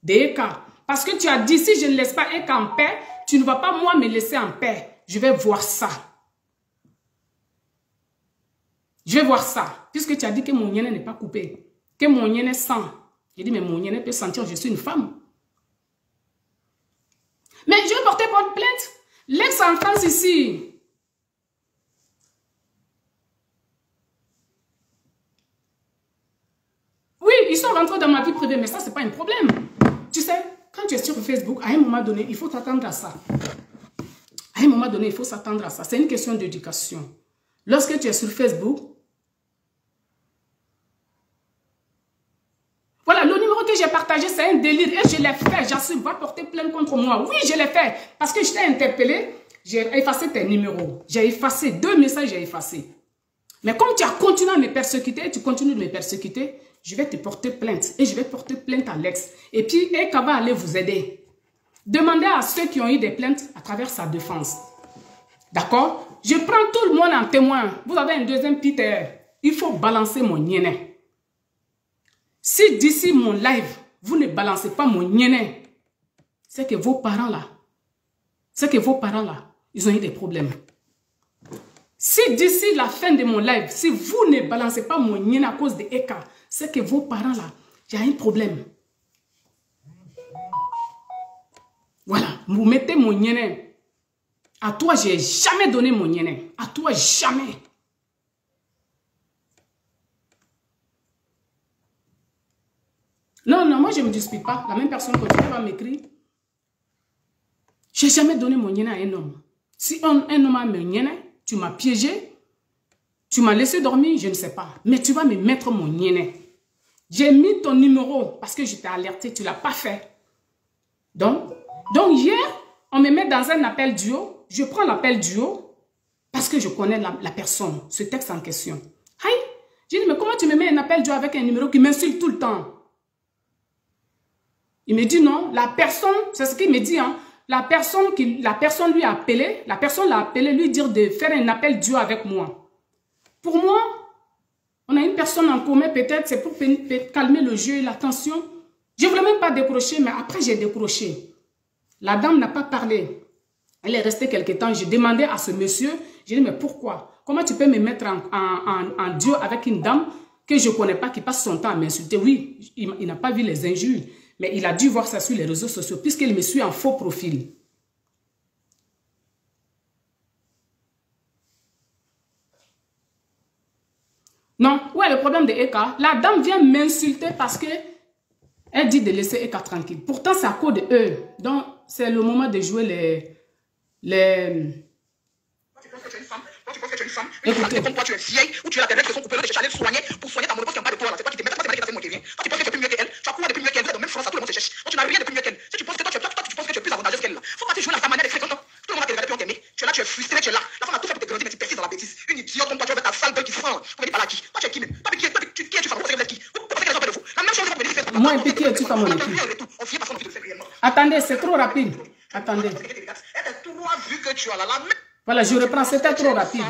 des Eka. Parce que tu as dit, si je ne laisse pas Eka en paix, tu ne vas pas moi me laisser en paix. Je vais voir ça. Je vais voir ça. Puisque tu as dit que mon yéné n'est pas coupé. Que mon yéné sent. J'ai dit, mais mon yéné peut sentir que je suis une femme. Mais je vais porter plainte. L'ex en France ici. Oui, ils sont rentrés dans ma vie privée, mais ça, c'est pas un problème. Tu sais, quand tu es sur Facebook, à un moment donné, il faut t'attendre à ça. À un moment donné, il faut s'attendre à ça. C'est une question d'éducation. Lorsque tu es sur Facebook, voilà, le numéro que j'ai partagé, c'est un délire. Et je l'ai fait. J'assume, va porter plainte contre moi. Oui, je l'ai fait. Parce que je t'ai interpellé. J'ai effacé tes numéros. J'ai effacé 2 messages, j'ai effacé. Mais comme tu as continué à me persécuter, tu continues de me persécuter, je vais te porter plainte. Et je vais porter plainte à l'ex. Et puis, Eka va aller vous aider. Demandez à ceux qui ont eu des plaintes à travers sa défense. D'accord? Je prends tout le monde en témoin. Vous avez un deuxième Peter. Il faut balancer mon niéné. Si d'ici mon live, vous ne balancez pas mon niéné, c'est que vos parents là, ils ont eu des problèmes. Si d'ici la fin de mon live, si vous ne balancez pas mon niéné à cause de Eka, c'est que vos parents là, il y a un problème. Voilà, vous mettez mon niéné. À toi, je n'ai jamais donné mon niéné. À toi, jamais. Non, non, moi, je ne me dispute pas. La même personne que tu vas m'écrire. Je n'ai jamais donné mon niéné à un homme. Si un homme a mon niéné, tu m'as piégé, tu m'as laissé dormir, je ne sais pas. Mais tu vas me mettre mon niéné. J'ai mis ton numéro parce que je t'ai alerté, tu ne l'as pas fait. Donc hier, on me met dans un appel duo. Je prends l'appel duo parce que je connais la personne, ce texte en question. Aïe, j'ai dit, mais comment tu me mets un appel duo avec un numéro qui m'insulte tout le temps? Il me dit non, la personne, c'est ce qu'il me dit, hein, la personne lui a appelé, la personne l'a appelé lui dire de faire un appel duo avec moi. Pour moi, on a une personne en commun, peut-être c'est pour calmer le jeu et la tension. Je ne voulais même pas décrocher, mais après j'ai décroché. La dame n'a pas parlé. Elle est restée quelque temps. J'ai demandé à ce monsieur, j'ai dit, mais pourquoi? Comment tu peux me mettre en duo avec une dame que je ne connais pas, qui passe son temps à m'insulter? Oui, il n'a pas vu les injures, mais il a dû voir ça sur les réseaux sociaux, puisqu'il me suit en faux profil. Non, où est le problème de Eka? La dame vient m'insulter parce que elle dit de laisser Eka tranquille. Pourtant, c'est à cause de eux. Donc, c'est le moment de jouer les... Tu penses que tu es une femme, une saleté comme toi, tu es vieille, ou tu es la dernière qui sont coupées, de aller soigner pour soigner ta monopole qui est en bas de toi. C'est toi qui te mets, c'est moi qui fait moi qui viens. Toi, tu penses que tu es plus mieux qu'elle, tu as couru depuis mieux qu'elle, vous êtes dans la même France, tout le monde se cherche. Donc, tu n'as rien de plus mieux qu'elle. Si tu penses que toi, tu penses que tu es plus avantageuse qu'elle, faut pas te jouer la femme manière de 50 ans. Tout le monde va te regarder puis on t'aime. Tu es là, tu es frustré, tu es là. La femme a tout fait pour te grandir, mais tu persistes dans la bêtise. Une idiote comme toi, tu vas ta sale gueule qui sent. Vous venez par là qui? Toi, tu es qui même? Toi, qui es-tu femme? Vous pensez que vous êtes qui? Vous pensez que les gens parlent de vous? La même chose, vous venez faire. Moi, et puis qui es-tu femme? On vient parce qu'on a envie de le faire réellement. Attendez, c'est trop rapide. Attendez. Voilà, je reprends, c'était trop rapide.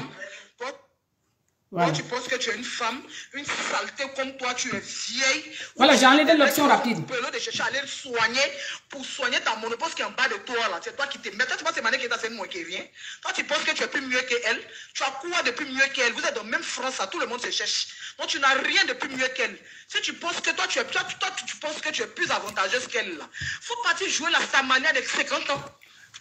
Voilà. Toi, tu penses que tu es une femme, une saleté comme toi, tu es vieille. Voilà, j'ai enlevé l'option rapide. Tu peux de chercher à aller le soigner pour soigner ta monopause qui est en bas de toi, là. C'est toi qui t'es. Mais toi, tu penses que c'est Mané qui est à moi qui vient. Toi, tu penses que tu es plus mieux qu'elle. Tu as quoi de plus mieux qu'elle? Vous êtes dans la même France, tout le monde se cherche. Donc, tu n'as rien de plus mieux qu'elle. Si tu penses que toi, tu penses que tu es plus avantageuse qu'elle, là. Faut partir jouer la sa manière de 50 ans.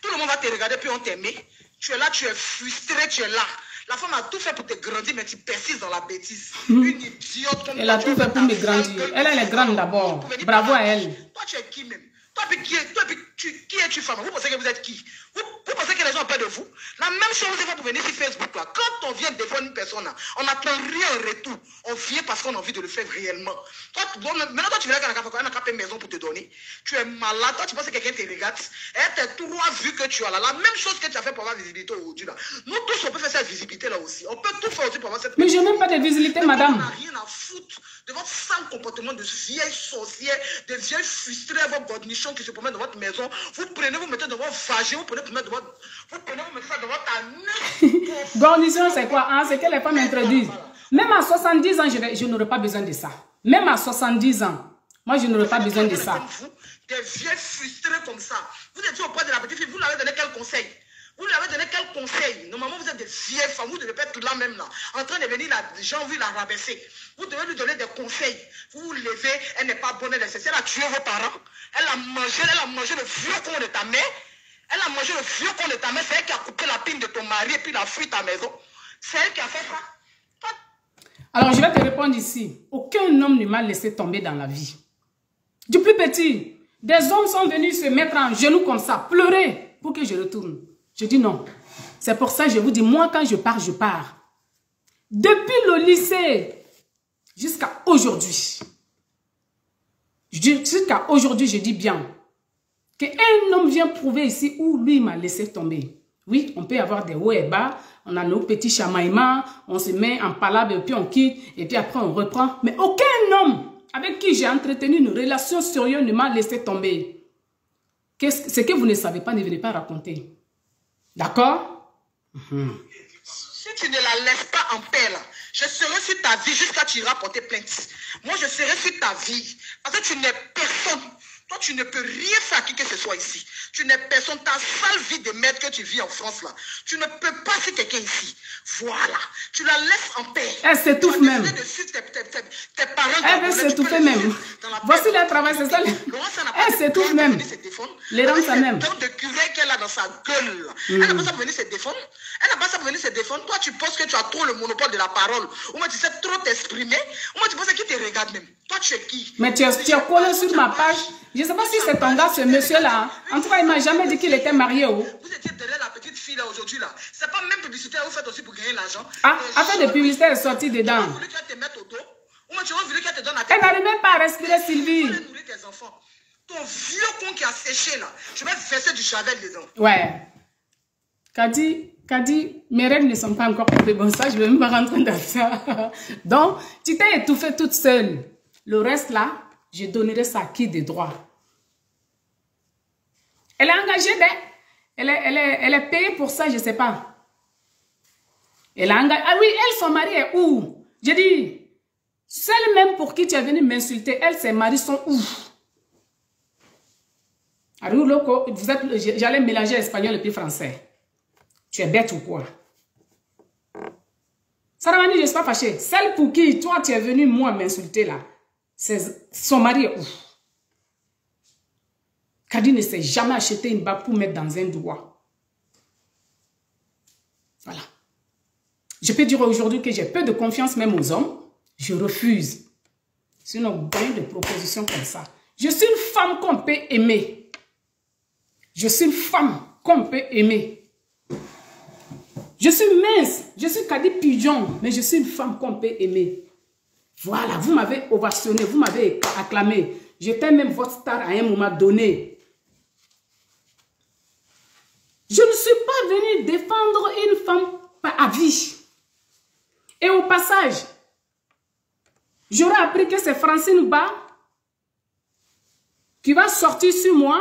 Tout le monde va te regarder puis on t'aimer. Tu es là, tu es frustré, tu es là. La femme a tout fait pour te grandir, mais tu persistes dans la bêtise. Une idiote comme elle a tout fait pour me grandir. Elle est grande d'abord. Bravo à elle. Toi, tu es qui même? Toi, qui es-tu femme? Vous pensez que vous êtes qui? Vous pensez que les gens ont peur de vous? La même chose, vous pour venir sur Facebook, là. Quand on vient défendre une personne, là, on n'attend rien en retour. On vient parce qu'on a envie de le faire réellement. Toi, maintenant, toi, tu viens qu'elle n'a pas une maison pour te donner. Tu es malade. Toi, tu penses que quelqu'un te regarde. Elle t'a tout vu que tu as là. La même chose que tu as fait pour avoir visibilité aujourd'hui, là. Nous tous, on peut faire cette visibilité, là aussi. On peut tout faire aussi pour avoir cette visibilité. Mais je n'ai même pas de visibilité, madame. On n'a rien à foutre de votre sale comportement de vieille sorcière, de vieille frustrée, vos godnichons qui se promènent dans votre maison. Vous prenez, vous mettez dans votre vagin, vous prenez, vous mettez ça dans votre anus. Godnichon, c'est quoi, hein? C'est que les femmes introduisent. Même à 70 ans, je n'aurai pas besoin de ça. Même à 70 ans, moi, je n'aurai pas besoin de ça. Des vieilles frustrées comme ça. Vous êtes au point de la petite fille, vous lui avez donné quel conseil? Vous lui avez donné quel conseil? Normalement, vous êtes des vieilles femmes, vous devez pas être là même là, en train de venir, les gens vont la rabaisser. Vous devez lui donner des conseils. Vous vous levez, elle n'est pas bonne, elle a tué vos parents. Elle a mangé le vieux con de ta mère. Elle a mangé le vieux con de ta mère. C'est elle qui a coupé la pine de ton mari et puis la fui ta maison. C'est elle qui a fait ça. Toi... Alors, je vais te répondre ici. Aucun homme ne m'a laissé tomber dans la vie. Du plus petit, des hommes sont venus se mettre en genoux comme ça, pleurer pour que je retourne. Je dis non. C'est pour ça que je vous dis, moi, quand je pars, je pars. Depuis le lycée jusqu'à aujourd'hui. Jusqu'à aujourd'hui, je dis bien qu'un homme vient prouver ici où lui m'a laissé tomber. Oui, on peut avoir des hauts et bas, on a nos petits chamaillements, on se met en palabre et puis on quitte, et puis après on reprend. Mais aucun homme avec qui j'ai entretenu une relation sérieuse ne m'a laissé tomber. Ce que vous ne savez pas, ne venez pas raconter. D'accord? Si tu ne la laisses pas en paix, là, je serai sur ta vie jusqu'à tu iras porter plainte. Moi, je serai sur ta vie. Parce que tu n'es personne. Toi, tu ne peux rien faire à qui que ce soit ici. Tu n'es personne. Ta sale vie de merde que tu vis en France, là. Tu ne peux pas sur quelqu'un ici. Voilà. Tu la laisses en paix. Elle s'étouffe même. Tes parents, elle veut s'étouffer même. Voici le travail, c'est ça. Elle s'étouffe même. Les dents, ça même. Tant de curé qu'elle a dans sa gueule. Elle n'a pas ça venir se défendre. Elle n'a pas ça venir se défendre. Toi, tu penses que tu as trop le monopole de la parole. Ou moi, tu sais trop t'exprimer. Ou moi, tu penses qu'il te regarde même. Toi, tu es qui? Mais tu es collé sur ma page. Je ne sais pas si c'est ton gars, ce monsieur-là. En tout cas, il ne m'a jamais dit qu'il était marié. Oh. Vous étiez derrière la petite fille là aujourd'hui là. C'est pas même publicité que vous faites aussi pour gagner l'argent. Ah, affaire de publicité est sortie dedans. Tu as voulu qu'elle te mette au dos. Ou moi, tu as voulu qu'elle te donne la tête. Elle n'arrive même pas à respirer, Sylvie. Tu vas nourrir tes enfants. Ton vieux con qui a séché là. Je vais verser du javel dedans. Ouais. Kadi, mes règles ne sont pas encore coupées. Bon, ça, je ne vais même pas rentrer dans ça. Donc, tu t'es étouffée toute seule. Le reste là, je donnerai ça à qui de droit. Elle est engagée, elle est payée pour ça, je ne sais pas. Elle est engagée. Ah oui, elle, son mari est où? J'ai dit, celle même pour qui tu es venu m'insulter, elle, ses maris sont où? J'allais mélanger espagnol et puis français. Tu es bête ou quoi? Saramani, je ne suis pas fâchée. Celle pour qui toi tu es venu moi m'insulter là, son mari est où? Kadi ne s'est jamais acheté une bague pour mettre dans un doigt. Voilà. Je peux dire aujourd'hui que j'ai peu de confiance même aux hommes. Je refuse. Sinon, bien de propositions comme ça. Je suis une femme qu'on peut aimer. Je suis une femme qu'on peut aimer. Je suis mince, je suis Kadi Pigeon, mais je suis une femme qu'on peut aimer. Voilà, vous m'avez ovationné, vous m'avez acclamé. J'étais même votre star à un moment donné. Je ne suis pas venue défendre une femme à vie. Et au passage, j'aurais appris que c'est Francine Ba qui va sortir sur moi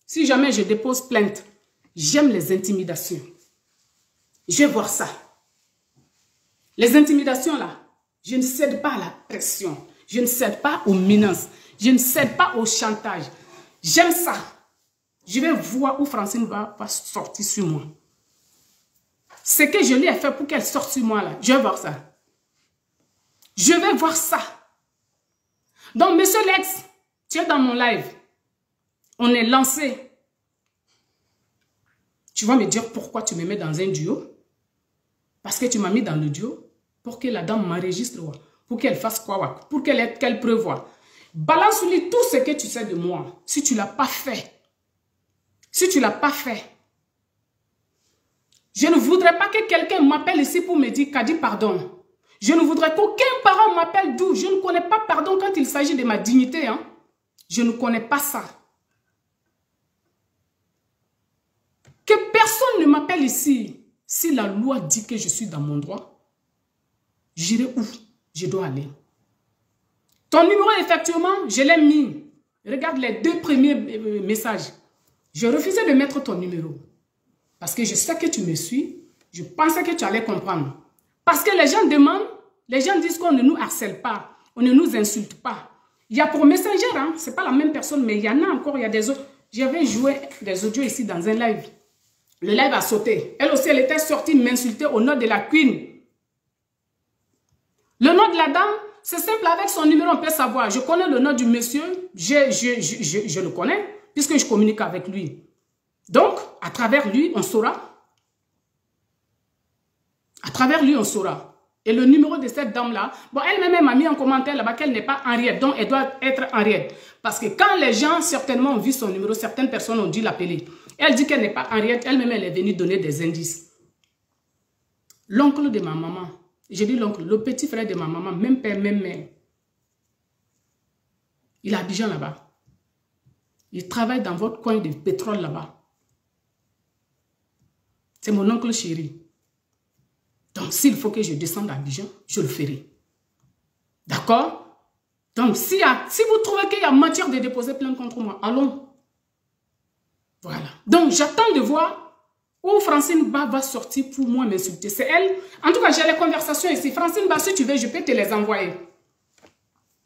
si jamais je dépose plainte. J'aime les intimidations. Je vais voir ça. Les intimidations là, je ne cède pas à la pression. Je ne cède pas aux menaces. Je ne cède pas au chantage. J'aime ça. Je vais voir où Francine va sortir sur moi. Ce que je lui ai fait pour qu'elle sorte sur moi là, je vais voir ça. Je vais voir ça. Donc, monsieur Lex, tu es dans mon live. On est lancé. Tu vas me dire pourquoi tu me mets dans un duo? Parce que tu m'as mis dans le duo pour que la dame m'enregistre, pour qu'elle fasse quoi, pour qu'elle prévoie. Balance-lui tout ce que tu sais de moi. Si tu ne l'as pas fait. Si tu ne l'as pas fait. Je ne voudrais pas que quelqu'un m'appelle ici pour me dire Kadi, pardon. Je ne voudrais qu'aucun parent m'appelle d'où. Je ne connais pas pardon quand il s'agit de ma dignité. Hein. Je ne connais pas ça. Que personne ne m'appelle ici. Si la loi dit que je suis dans mon droit, j'irai où je dois aller. Ton numéro, effectivement, je l'ai mis. Regarde les 2 premiers messages. Je refusais de mettre ton numéro. Parce que je sais que tu me suis. Je pensais que tu allais comprendre. Parce que les gens demandent, les gens disent qu'on ne nous harcèle pas. On ne nous insulte pas. Il y a pour Messenger, hein, ce n'est pas la même personne, mais il y en a encore, il y a des autres. J'avais joué des audios ici dans un live. Le live a sauté. Elle aussi, elle était sortie m'insulter au nom de la queen. Le nom de la dame, c'est simple, avec son numéro, on peut savoir. Je connais le nom du monsieur, je le connais, puisque je communique avec lui. Donc, à travers lui, on saura. À travers lui, on saura. Et le numéro de cette dame-là, bon, elle-même m'a mis en commentaire là-bas qu'elle n'est pas Henriette, donc elle doit être Henriette. Parce que quand les gens, certainement, ont vu son numéro, certaines personnes ont dû l'appeler. Elle dit qu'elle n'est pas Henriette, elle-même, elle est venue donner des indices. L'oncle de ma maman, j'ai dit l'oncle, le petit frère de ma maman, même père, même mère, il est à Abidjan là-bas. Il travaille dans votre coin de pétrole là-bas. C'est mon oncle chéri. Donc, s'il faut que je descende à Abidjan, je le ferai. D'accord? Donc, si vous trouvez qu'il y a matière de déposer plainte contre moi, allons. Voilà. Donc, j'attends de voir où Francine Ba va sortir pour moi m'insulter. C'est elle. En tout cas, j'ai les conversations ici. Francine Ba, si tu veux, je peux te les envoyer.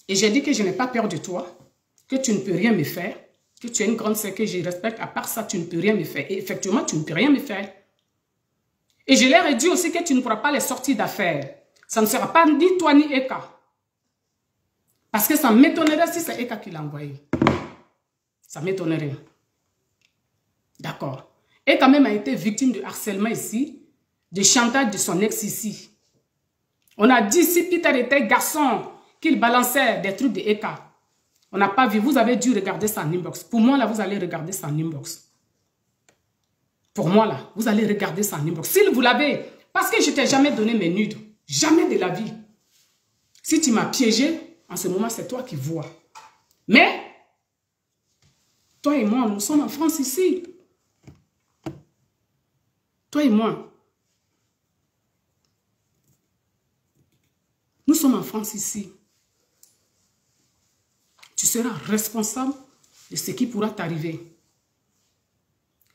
Et j'ai dit que je n'ai pas peur de toi, que tu ne peux rien me faire, que tu es une grande sœur que je respecte. À part ça, tu ne peux rien me faire. Et effectivement, tu ne peux rien me faire. Et je leur ai dit aussi que tu ne pourras pas les sortir d'affaires. Ça ne sera pas ni toi ni Eka. Parce que ça m'étonnerait si c'est Eka qui l'a envoyé. Ça m'étonnerait. D'accord. Eka même a été victime de harcèlement ici, de chantage de son ex ici. On a dit si Peter était garçon, qu'il balançait des trucs de Eka. On n'a pas vu. Vous avez dû regarder ça en inbox. Pour moi, là, vous allez regarder ça en inbox. Pour moi, là, vous allez regarder ça en inbox. Si vous l'avez, parce que je ne t'ai jamais donné mes nudes. Jamais de la vie. Si tu m'as piégé, en ce moment, c'est toi qui vois. Mais, toi et moi, nous sommes en France ici. Toi et moi. Nous sommes en France ici. Tu seras responsable de ce qui pourra t'arriver.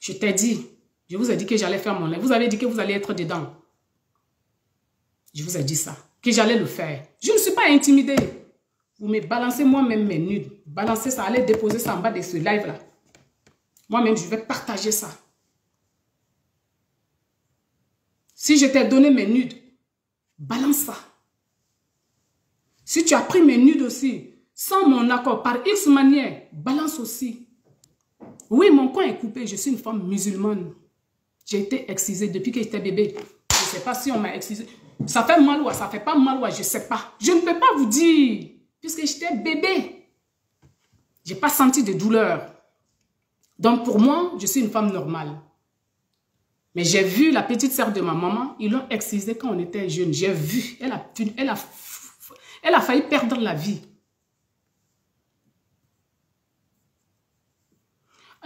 Je t'ai dit, je vous ai dit que j'allais faire mon lait. Vous avez dit que vous allez être dedans. Je vous ai dit ça, que j'allais le faire. Je ne suis pas intimidée. Vous me balancez moi-même mes nudes. Balancez ça, allez déposer ça en bas de ce live-là. Moi-même, je vais partager ça. Si je t'ai donné mes nudes, balance ça. Si tu as pris mes nudes aussi, sans mon accord, par X manière, balance aussi. Oui, mon coin est coupé. Je suis une femme musulmane. J'ai été excisée depuis que j'étais bébé. Je ne sais pas si on m'a excisée. Ça fait mal ou ça ne fait pas mal ou je ne sais pas. Je ne peux pas vous dire. Puisque j'étais bébé. Je n'ai pas senti de douleur. Donc pour moi, je suis une femme normale. Mais j'ai vu la petite sœur de ma maman. Ils l'ont excisée quand on était jeune. J'ai vu. Elle a failli perdre la vie.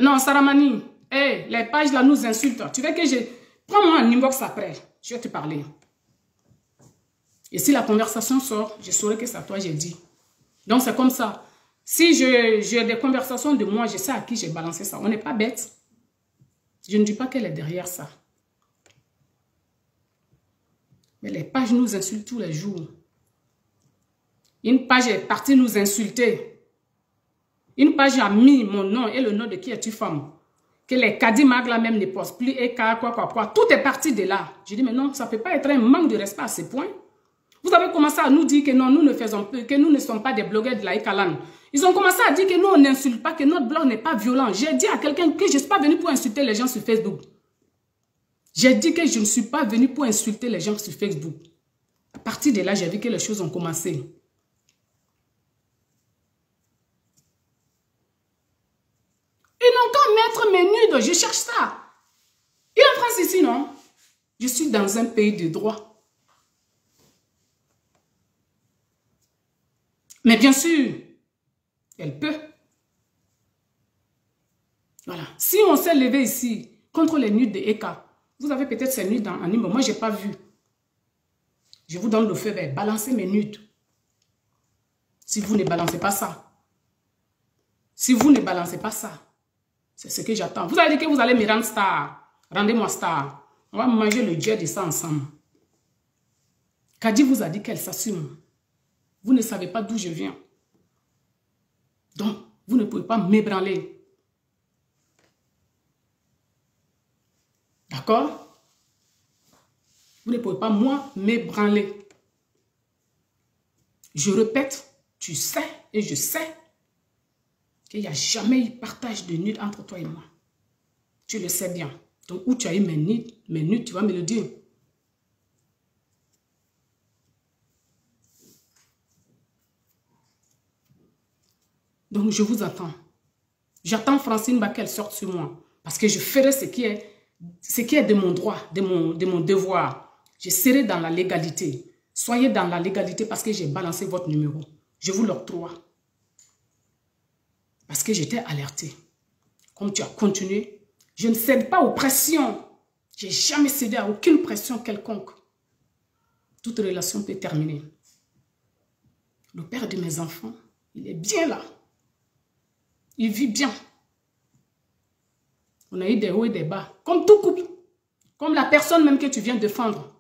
Non, Saramani. Hey, les pages là nous insultent. Tu veux que je... Prends-moi un inbox après. Je vais te parler. Et si la conversation sort, je saurai que c'est à toi que j'ai dit. Donc c'est comme ça. Si j'ai des conversations de moi, je sais à qui j'ai balancé ça. On n'est pas bête. Je ne dis pas qu'elle est derrière ça. Mais les pages nous insultent tous les jours. Une page est partie nous insulter. Une page a mis mon nom et le nom de qui es-tu femme. Que les Kadimag là même ne posent plus et quoi. Tout est parti de là. Je dis mais non, ça ne peut pas être un manque de respect à ce point. Vous avez commencé à nous dire que non, nous ne faisons plus, que nous ne sommes pas des blogueurs de la Ekalan. Ils ont commencé à dire que nous, on n'insulte pas, que notre blog n'est pas violent. J'ai dit à quelqu'un que je ne suis pas venu pour insulter les gens sur Facebook. J'ai dit que je ne suis pas venu pour insulter les gens sur Facebook. À partir de là, j'ai vu que les choses ont commencé. Ils n'ont qu'à mettre mes nudes, je cherche ça. Il est en France ici, non? Je suis dans un pays de droit. Mais bien sûr, elle peut. Voilà. Si on s'est levé ici contre les nudes de Eka, vous avez peut-être ces nudes en anime. Moi, je n'ai pas vu. Je vous donne le feu vert. Balancez mes nudes. Si vous ne balancez pas ça. Si vous ne balancez pas ça. C'est ce que j'attends. Vous avez dit que vous allez me rendre star. Rendez-moi star. On va manger le jet de ça ensemble. Kadi vous a dit qu'elle s'assume. Vous ne savez pas d'où je viens. Donc, vous ne pouvez pas m'ébranler. D'accord? Vous ne pouvez pas, moi, m'ébranler. Je répète, tu sais et je sais qu'il n'y a jamais eu partage de nudes entre toi et moi. Tu le sais bien. Donc, où tu as eu mes nudes, tu vas me le dire. Donc, je vous attends. J'attends Francine Ba qu'elle sorte sur moi. Parce que je ferai ce qui est de mon droit, de mon devoir. Je serai dans la légalité. Soyez dans la légalité parce que j'ai balancé votre numéro. Je vous l'octroie. Parce que j'étais alertée. Comme tu as continué, je ne cède pas aux pressions. Je n'ai jamais cédé à aucune pression quelconque. Toute relation peut terminer. Le père de mes enfants, il est bien là. Il vit bien. On a eu des hauts et des bas. Comme tout couple. Comme la personne même que tu viens défendre.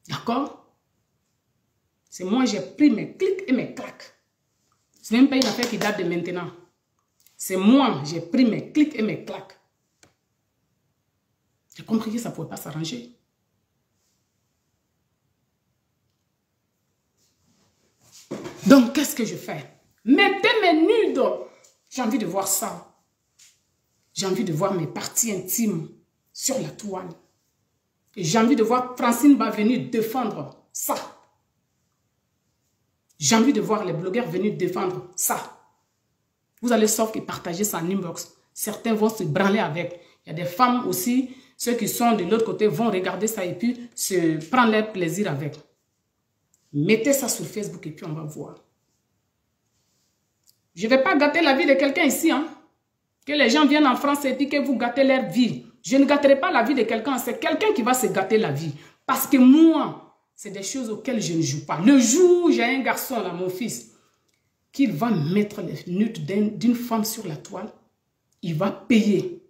D'accord? C'est moi, j'ai pris mes clics et mes claques. Ce n'est même pas une affaire qui date de maintenant. C'est moi, j'ai pris mes clics et mes claques. J'ai compris que ça ne pouvait pas s'arranger. Donc, qu'est-ce que je fais? Mettez mes nudes. J'ai envie de voir ça. J'ai envie de voir mes parties intimes sur la toile. Et j'ai envie de voir Francine Ba venir défendre ça. J'ai envie de voir les blogueurs venir défendre ça. Vous allez sauf que partager ça en inbox. Certains vont se branler avec. Il y a des femmes aussi, ceux qui sont de l'autre côté vont regarder ça et puis se prendre leur plaisir avec. Mettez ça sur Facebook et puis on va voir. Je ne vais pas gâter la vie de quelqu'un ici. Hein? Que les gens viennent en France et puis que vous gâtez leur vie. Je ne gâterai pas la vie de quelqu'un. C'est quelqu'un qui va se gâter la vie. Parce que moi, c'est des choses auxquelles je ne joue pas. Le jour où j'ai un garçon, là, mon fils, qu'il va mettre les nudes d'une femme sur la toile, il va payer.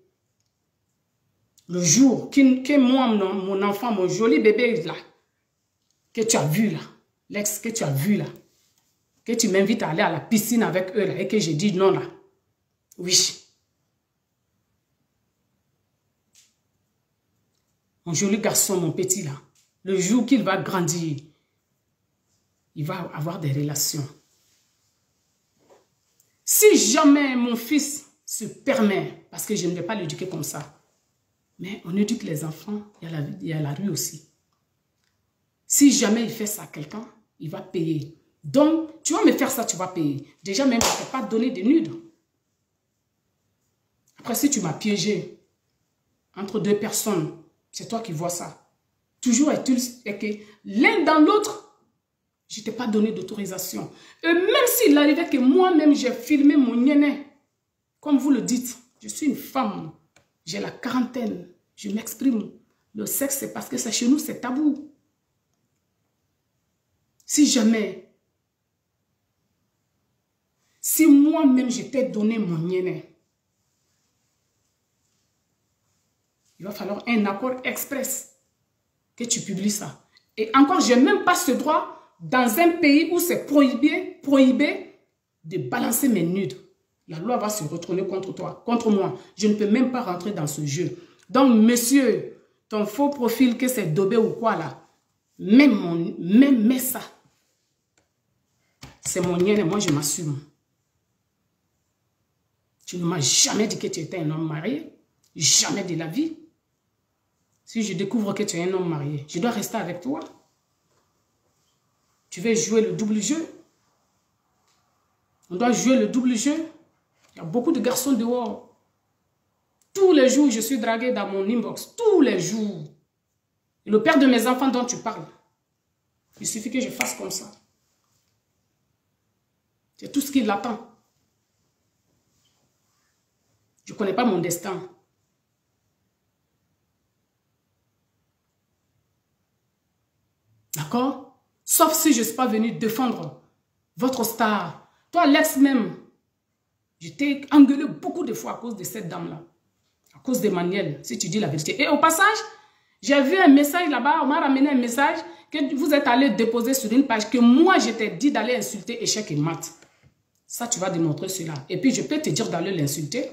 Le jour que moi, mon enfant, mon joli bébé là, que tu as vu là, l'ex que tu as vu là, que tu m'invites à aller à la piscine avec eux là, et que j'ai dit non là, oui. Mon joli garçon, mon petit là, le jour qu'il va grandir, il va avoir des relations. Si jamais mon fils se permet, parce que je ne vais pas l'éduquer comme ça, mais on éduque les enfants, il y a la rue aussi. Si jamais il fait ça à quelqu'un, il va payer. Donc, tu vas me faire ça, tu vas payer. Déjà même, je ne peux pas donner des nudes. Après, si tu m'as piégé entre deux personnes, c'est toi qui vois ça. Toujours est-il que l'un dans l'autre, je ne t'ai pas donné d'autorisation. Et même s'il arrivait que moi-même, j'ai filmé mon néné, comme vous le dites, je suis une femme, j'ai la quarantaine, je m'exprime. Le sexe, c'est parce que c'est chez nous, c'est tabou. Si jamais, si moi-même, je t'ai donné mon néné, il va falloir un accord express que tu publies ça. Et encore, je n'ai même pas ce droit dans un pays où c'est prohibé de balancer mes nudes. La loi va se retourner contre toi, contre moi. Je ne peux même pas rentrer dans ce jeu. Donc, monsieur, ton faux profil, que c'est Dobé ou quoi là, mets ça. C'est mon lien et moi, je m'assume. Tu ne m'as jamais dit que tu étais un homme marié. Jamais de la vie. Si je découvre que tu es un homme marié, je dois rester avec toi. Tu veux jouer le double jeu. On doit jouer le double jeu. Il y a beaucoup de garçons dehors. Tous les jours, je suis draguée dans mon inbox. Tous les jours. Et le père de mes enfants dont tu parles, il suffit que je fasse comme ça. C'est tout ce qui l'attend. Je ne connais pas mon destin. D'accord? Sauf si je ne suis pas venu défendre votre star. Toi, l'ex même, je t'ai engueulé beaucoup de fois à cause de cette dame-là. À cause d'Emmanuel, si tu dis la vérité. Et au passage, j'ai vu un message là-bas, on m'a ramené un message que vous êtes allé déposer sur une page que moi, je t'ai dit d'aller insulter Échec et Mat. Ça, tu vas démontrer cela. Et puis, je peux te dire d'aller l'insulter.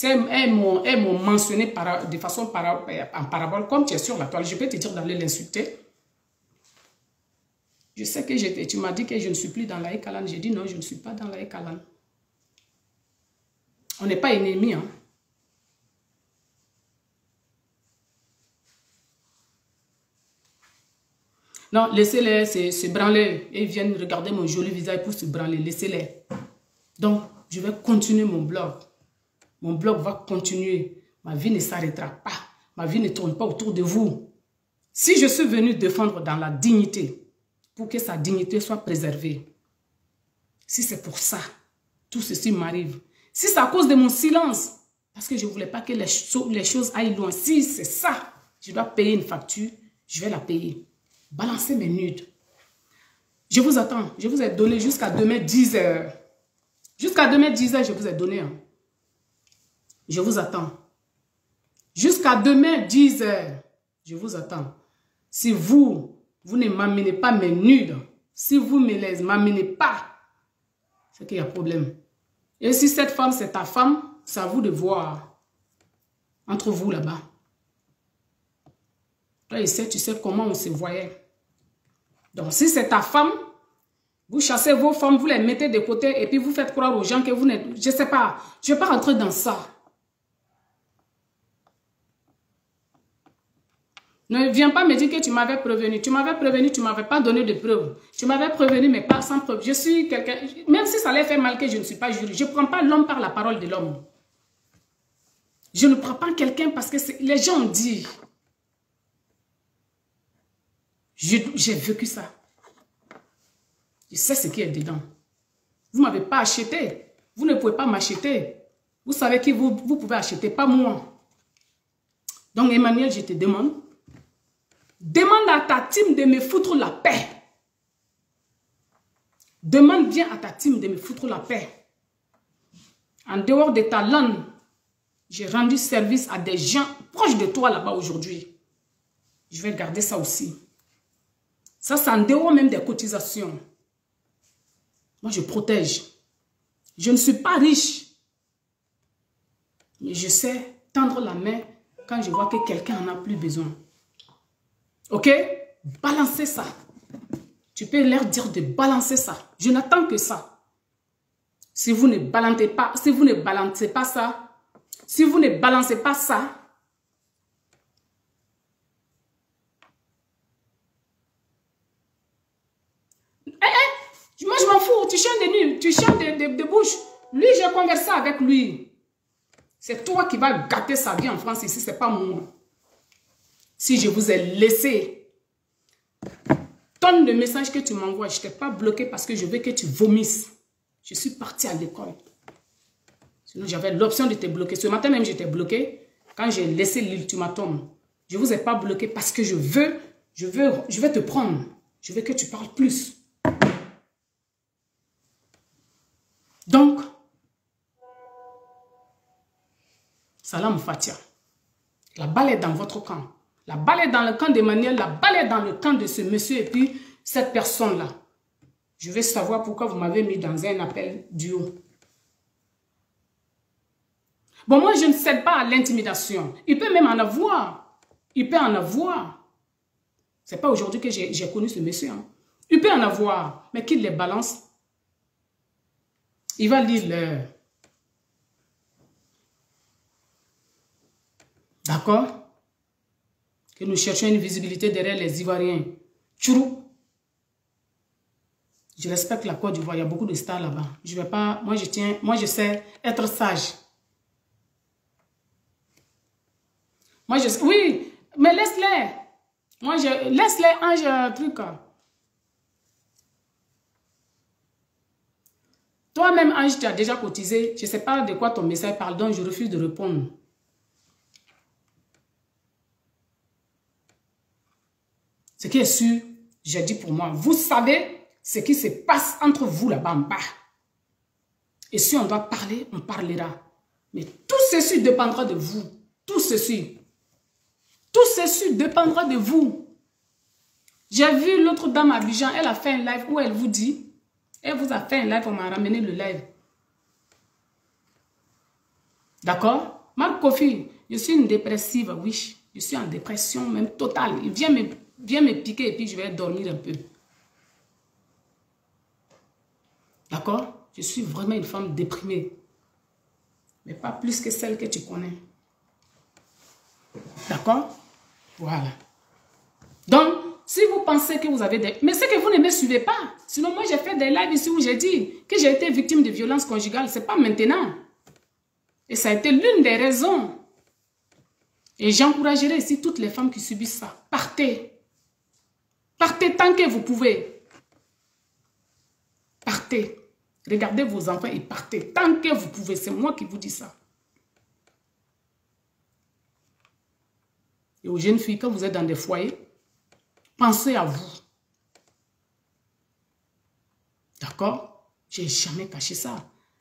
Elles m'ont mentionné de façon en parabole, comme tu es sur la toile, je peux te dire d'aller l'insulter. Je sais que tu m'as dit que je ne suis plus dans la Ekalan. J'ai dit non, je ne suis pas dans la Ekalan. On n'est pas ennemis. Hein? Non, laissez-les se branler. Et ils viennent regarder mon joli visage pour se branler. Laissez-les. Donc, je vais continuer mon blog. Mon blog va continuer. Ma vie ne s'arrêtera pas. Ma vie ne tourne pas autour de vous. Si je suis venu défendre dans la dignité, pour que sa dignité soit préservée, si c'est pour ça, tout ceci m'arrive. Si c'est à cause de mon silence, parce que je ne voulais pas que les choses aillent loin. Si c'est ça, je dois payer une facture, je vais la payer. Balancez mes nudes. Je vous attends. Je vous ai donné jusqu'à demain 10 h. Jusqu'à demain 10 h, je vous ai donné. Hein. Je vous attends. Jusqu'à demain 10 h, je vous attends. Si vous ne m'amenez pas mes nudes, si vous ne les m'amenez pas, c'est qu'il y a problème. Et si cette femme, c'est ta femme, c'est à vous de voir entre vous là-bas. Toi, tu sais comment on se voyait. Donc, si c'est ta femme, vous chassez vos femmes, vous les mettez de côté et puis vous faites croire aux gens que vous n'êtes... Je ne sais pas, je ne vais pas rentrer dans ça. Ne viens pas me dire que tu m'avais prévenu. Tu m'avais prévenu, tu ne m'avais pas donné de preuves. Tu m'avais prévenu, mais pas sans preuve. Je suis quelqu'un... Même si ça allait faire mal que je ne suis pas juriste, je ne prends pas l'homme par la parole de l'homme. Je ne prends pas quelqu'un parce que les gens ont dit... J'ai vécu ça. Je sais ce qui est dedans. Vous ne m'avez pas acheté. Vous ne pouvez pas m'acheter. Vous savez qui vous pouvez acheter, pas moi. Donc Emmanuel, je te demande. Demande à ta team de me foutre la paix. Demande bien à ta team de me foutre la paix. En dehors de ta langue, j'ai rendu service à des gens proches de toi là-bas aujourd'hui. Je vais garder ça aussi. Ça, c'est en dehors même des cotisations. Moi, je protège. Je ne suis pas riche. Mais je sais tendre la main quand je vois que quelqu'un en a plus besoin. Ok? Balancez ça. Tu peux leur dire de balancer ça. Je n'attends que ça. Si vous ne balancez pas, si vous ne balancez pas ça, si vous ne balancez pas ça, moi, je m'en fous. Tu chantes de nuit, tu chantes de bouche. Lui, j'ai conversé avec lui. C'est toi qui vas gâter sa vie en France ici, ce n'est pas moi. Si je vous ai laissé tonne de messages que tu m'envoies, je ne t'ai pas bloqué parce que je veux que tu vomisses. Je suis partie à l'école. Sinon, j'avais l'option de te bloquer. Ce matin même, je t'ai bloqué quand j'ai laissé l'ultimatum. Je ne vous ai pas bloqué parce que je vais te prendre. Je veux que tu parles plus. Donc, Salam Fatia, la balle est dans votre camp. La balle est dans le camp d'Emmanuel, la balle est dans le camp de ce monsieur et puis cette personne-là. Je veux savoir pourquoi vous m'avez mis dans un appel duo. Bon, moi, je ne cède pas à l'intimidation. Il peut même en avoir. Il peut en avoir. Ce n'est pas aujourd'hui que j'ai connu ce monsieur. Hein. Il peut en avoir, mais qu'il les balance. Il va lire l'heure. D'accord? Que nous cherchions une visibilité derrière les Ivoiriens. Tchourou. Je respecte la Côte d'Ivoire. Il y a beaucoup de stars là-bas. Je vais pas... Moi, je sais être sage. Moi, oui, mais laisse-les. Moi, laisse-les, j'ai un truc. Toi-même, Ange, tu as déjà cotisé. Je ne sais pas de quoi ton message parle, donc je refuse de répondre. Ce qui est sûr, j'ai dit pour moi, vous savez ce qui se passe entre vous là-bas en bas. Et si on doit parler, on parlera. Mais tout ceci dépendra de vous. Tout ceci. Tout ceci dépendra de vous. J'ai vu l'autre dame à Abidjan, elle a fait un live où elle vous dit... Elle vous a fait un live, on m'a ramené le live. D'accord? Marc Kofi, je suis une dépressive, oui. Je suis en dépression même totale. Il vient me piquer et puis je vais dormir un peu. D'accord? Je suis vraiment une femme déprimée. Mais pas plus que celle que tu connais. D'accord? Voilà. Donc, Si vous pensez que vous avez des... Mais c'est que vous ne me suivez pas. Sinon, moi, j'ai fait des lives ici où j'ai dit que j'ai été victime de violences conjugales. Ce n'est pas maintenant. Et ça a été l'une des raisons. Et j'encouragerai ici toutes les femmes qui subissent ça. Partez. Partez tant que vous pouvez. Partez. Regardez vos enfants et partez tant que vous pouvez. C'est moi qui vous dis ça. Et aux jeunes filles, quand vous êtes dans des foyers, pensez à vous. D'accord? Je n'ai jamais caché ça.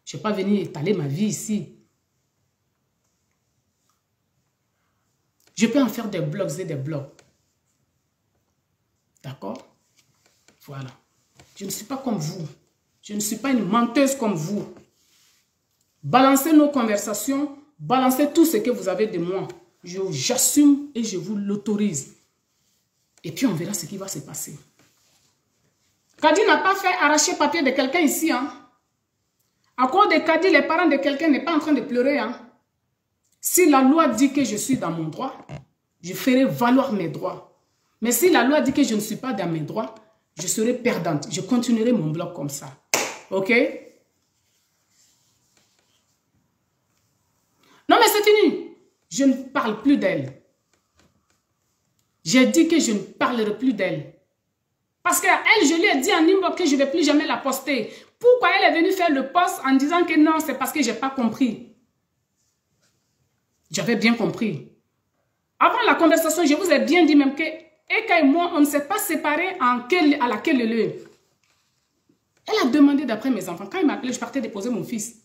Je ne vais pas venir étaler ma vie ici. Je peux en faire des blogs et des blogs. D'accord? Voilà. Je ne suis pas comme vous. Je ne suis pas une menteuse comme vous. Balancez nos conversations. Balancez tout ce que vous avez de moi. J'assume et je vous l'autorise. Et puis on verra ce qui va se passer. Kadi n'a pas fait arracher papier de quelqu'un ici. Hein. À cause de Kadi, les parents de quelqu'un n'est pas en train de pleurer. Hein. Si la loi dit que je suis dans mon droit, je ferai valoir mes droits. Mais si la loi dit que je ne suis pas dans mes droits, je serai perdante. Je continuerai mon blog comme ça. Ok? Non mais c'est fini. Je ne parle plus d'elle. J'ai dit que je ne parlerai plus d'elle. Parce qu'elle, je lui ai dit en inbox que je ne vais plus jamais la poster. Pourquoi elle est venue faire le post en disant que non, c'est parce que je n'ai pas compris. J'avais bien compris. Avant la conversation, je vous ai bien dit même que Eka et moi, on ne s'est pas séparés à laquelle lieu. Elle a demandé d'après mes enfants. Quand il m'a appelé, je partais déposer mon fils.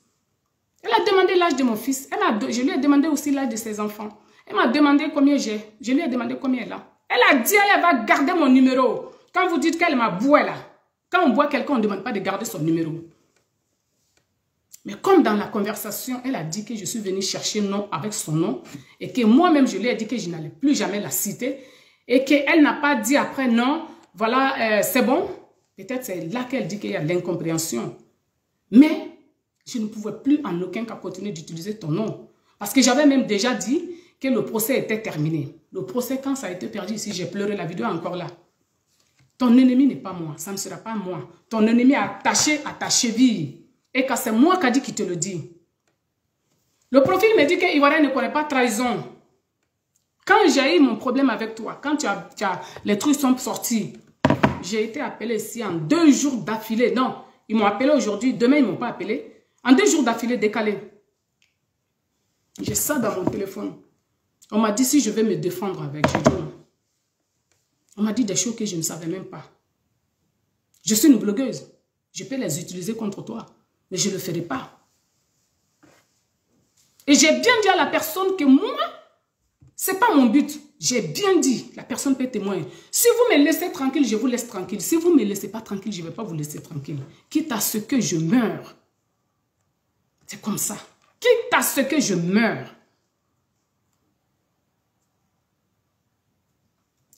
Elle a demandé l'âge de mon fils. Je lui ai demandé aussi l'âge de ses enfants. Elle m'a demandé combien j'ai. Je lui ai demandé combien elle a. Elle a dit elle va garder mon numéro. Quand vous dites qu'elle m'a boué là. Quand on boit quelqu'un, on ne demande pas de garder son numéro. Mais comme dans la conversation, elle a dit que je suis venue chercher nom avec son nom. Et que moi-même, je lui ai dit que je n'allais plus jamais la citer. Et qu'elle n'a pas dit après non. Voilà, c'est bon. Peut-être c'est là qu'elle dit qu'il y a de l'incompréhension. Mais je ne pouvais plus en aucun cas continuer d'utiliser ton nom. Parce que j'avais même déjà dit que le procès était terminé. Le procès, quand ça a été perdu ici, j'ai pleuré, la vidéo est encore là. Ton ennemi n'est pas moi, ça ne sera pas moi. Ton ennemi est attaché à ta cheville. Et quand c'est moi qui a dit qui te le dit. Le profil me dit que Ivoirien ne connaît pas trahison. Quand j'ai eu mon problème avec toi, quand les trucs sont sortis, j'ai été appelé ici en 2 jours d'affilée. Non, ils m'ont appelé aujourd'hui, demain ils ne m'ont pas appelé. En 2 jours d'affilée décalé. J'ai ça dans mon téléphone. On m'a dit si je vais me défendre avec. J'ai dit non. On m'a dit des choses que je ne savais même pas. Je suis une blogueuse. Je peux les utiliser contre toi. Mais je ne le ferai pas. Et j'ai bien dit à la personne que moi, ce n'est pas mon but. J'ai bien dit. La personne peut témoigner. Si vous me laissez tranquille, je vous laisse tranquille. Si vous ne me laissez pas tranquille, je ne vais pas vous laisser tranquille. Quitte à ce que je meure. C'est comme ça. Quitte à ce que je meure.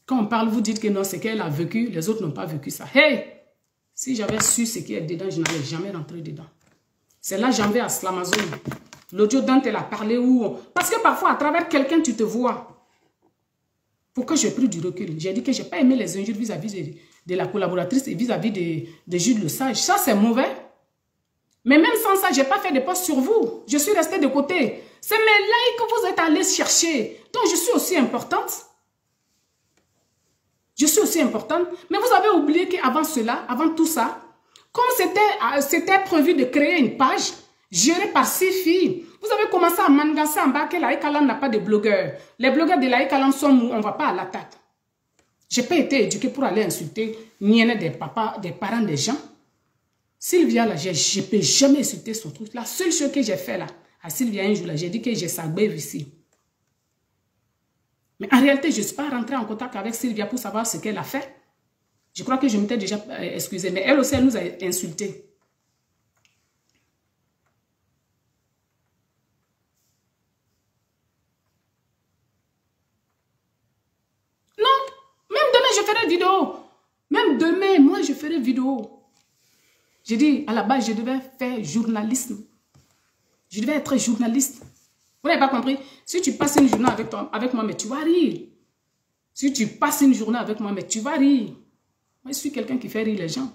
Quand on parle, vous dites que non, c'est qu'elle a vécu, les autres n'ont pas vécu ça. Hey! Si j'avais su ce qui est dedans, je n'allais jamais rentrer dedans. C'est là j'en vais à Slamazone. L'audio dont elle a parlé où... Parce que parfois, à travers quelqu'un, tu te vois. Pourquoi j'ai pris du recul? J'ai dit que je n'ai pas aimé les injures vis-à-vis de la collaboratrice et vis-à-vis de Jules Le Sage. Ça, c'est mauvais. Mais même sans ça, je n'ai pas fait de post sur vous. Je suis restée de côté. C'est mes likes que vous êtes allés chercher. Donc, je suis aussi importante. Je suis aussi importante. Mais vous avez oublié qu'avant cela, avant tout ça, comme c'était prévu de créer une page gérée par 6 filles, vous avez commencé à mangasser en bas que la Ekalan n'a pas de blogueurs. Les blogueurs de la Ekalan sont où on ne va pas à l'attaque. Je n'ai pas été éduquée pour aller insulter ni des papas, des parents des gens. Sylvia, là, je ne peux jamais insulter son truc. La seule chose que j'ai fait là, à Sylvia un jour, là, j'ai dit que j'ai sa bête ici. Mais en réalité, je ne suis pas rentrée en contact avec Sylvia pour savoir ce qu'elle a fait. Je crois que je m'étais déjà excusée. Mais elle aussi, elle nous a insultés. Non, même demain, je ferai vidéo. Même demain, moi, je ferai vidéo. J'ai dit, à la base, je devais faire journalisme. Je devais être journaliste. Vous n'avez pas compris? Si tu passes une journée avec moi, mais tu vas rire. Si tu passes une journée avec moi, mais tu vas rire. Moi, je suis quelqu'un qui fait rire les gens.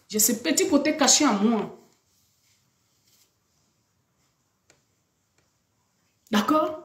J'ai ce petit côté caché en moi. D'accord?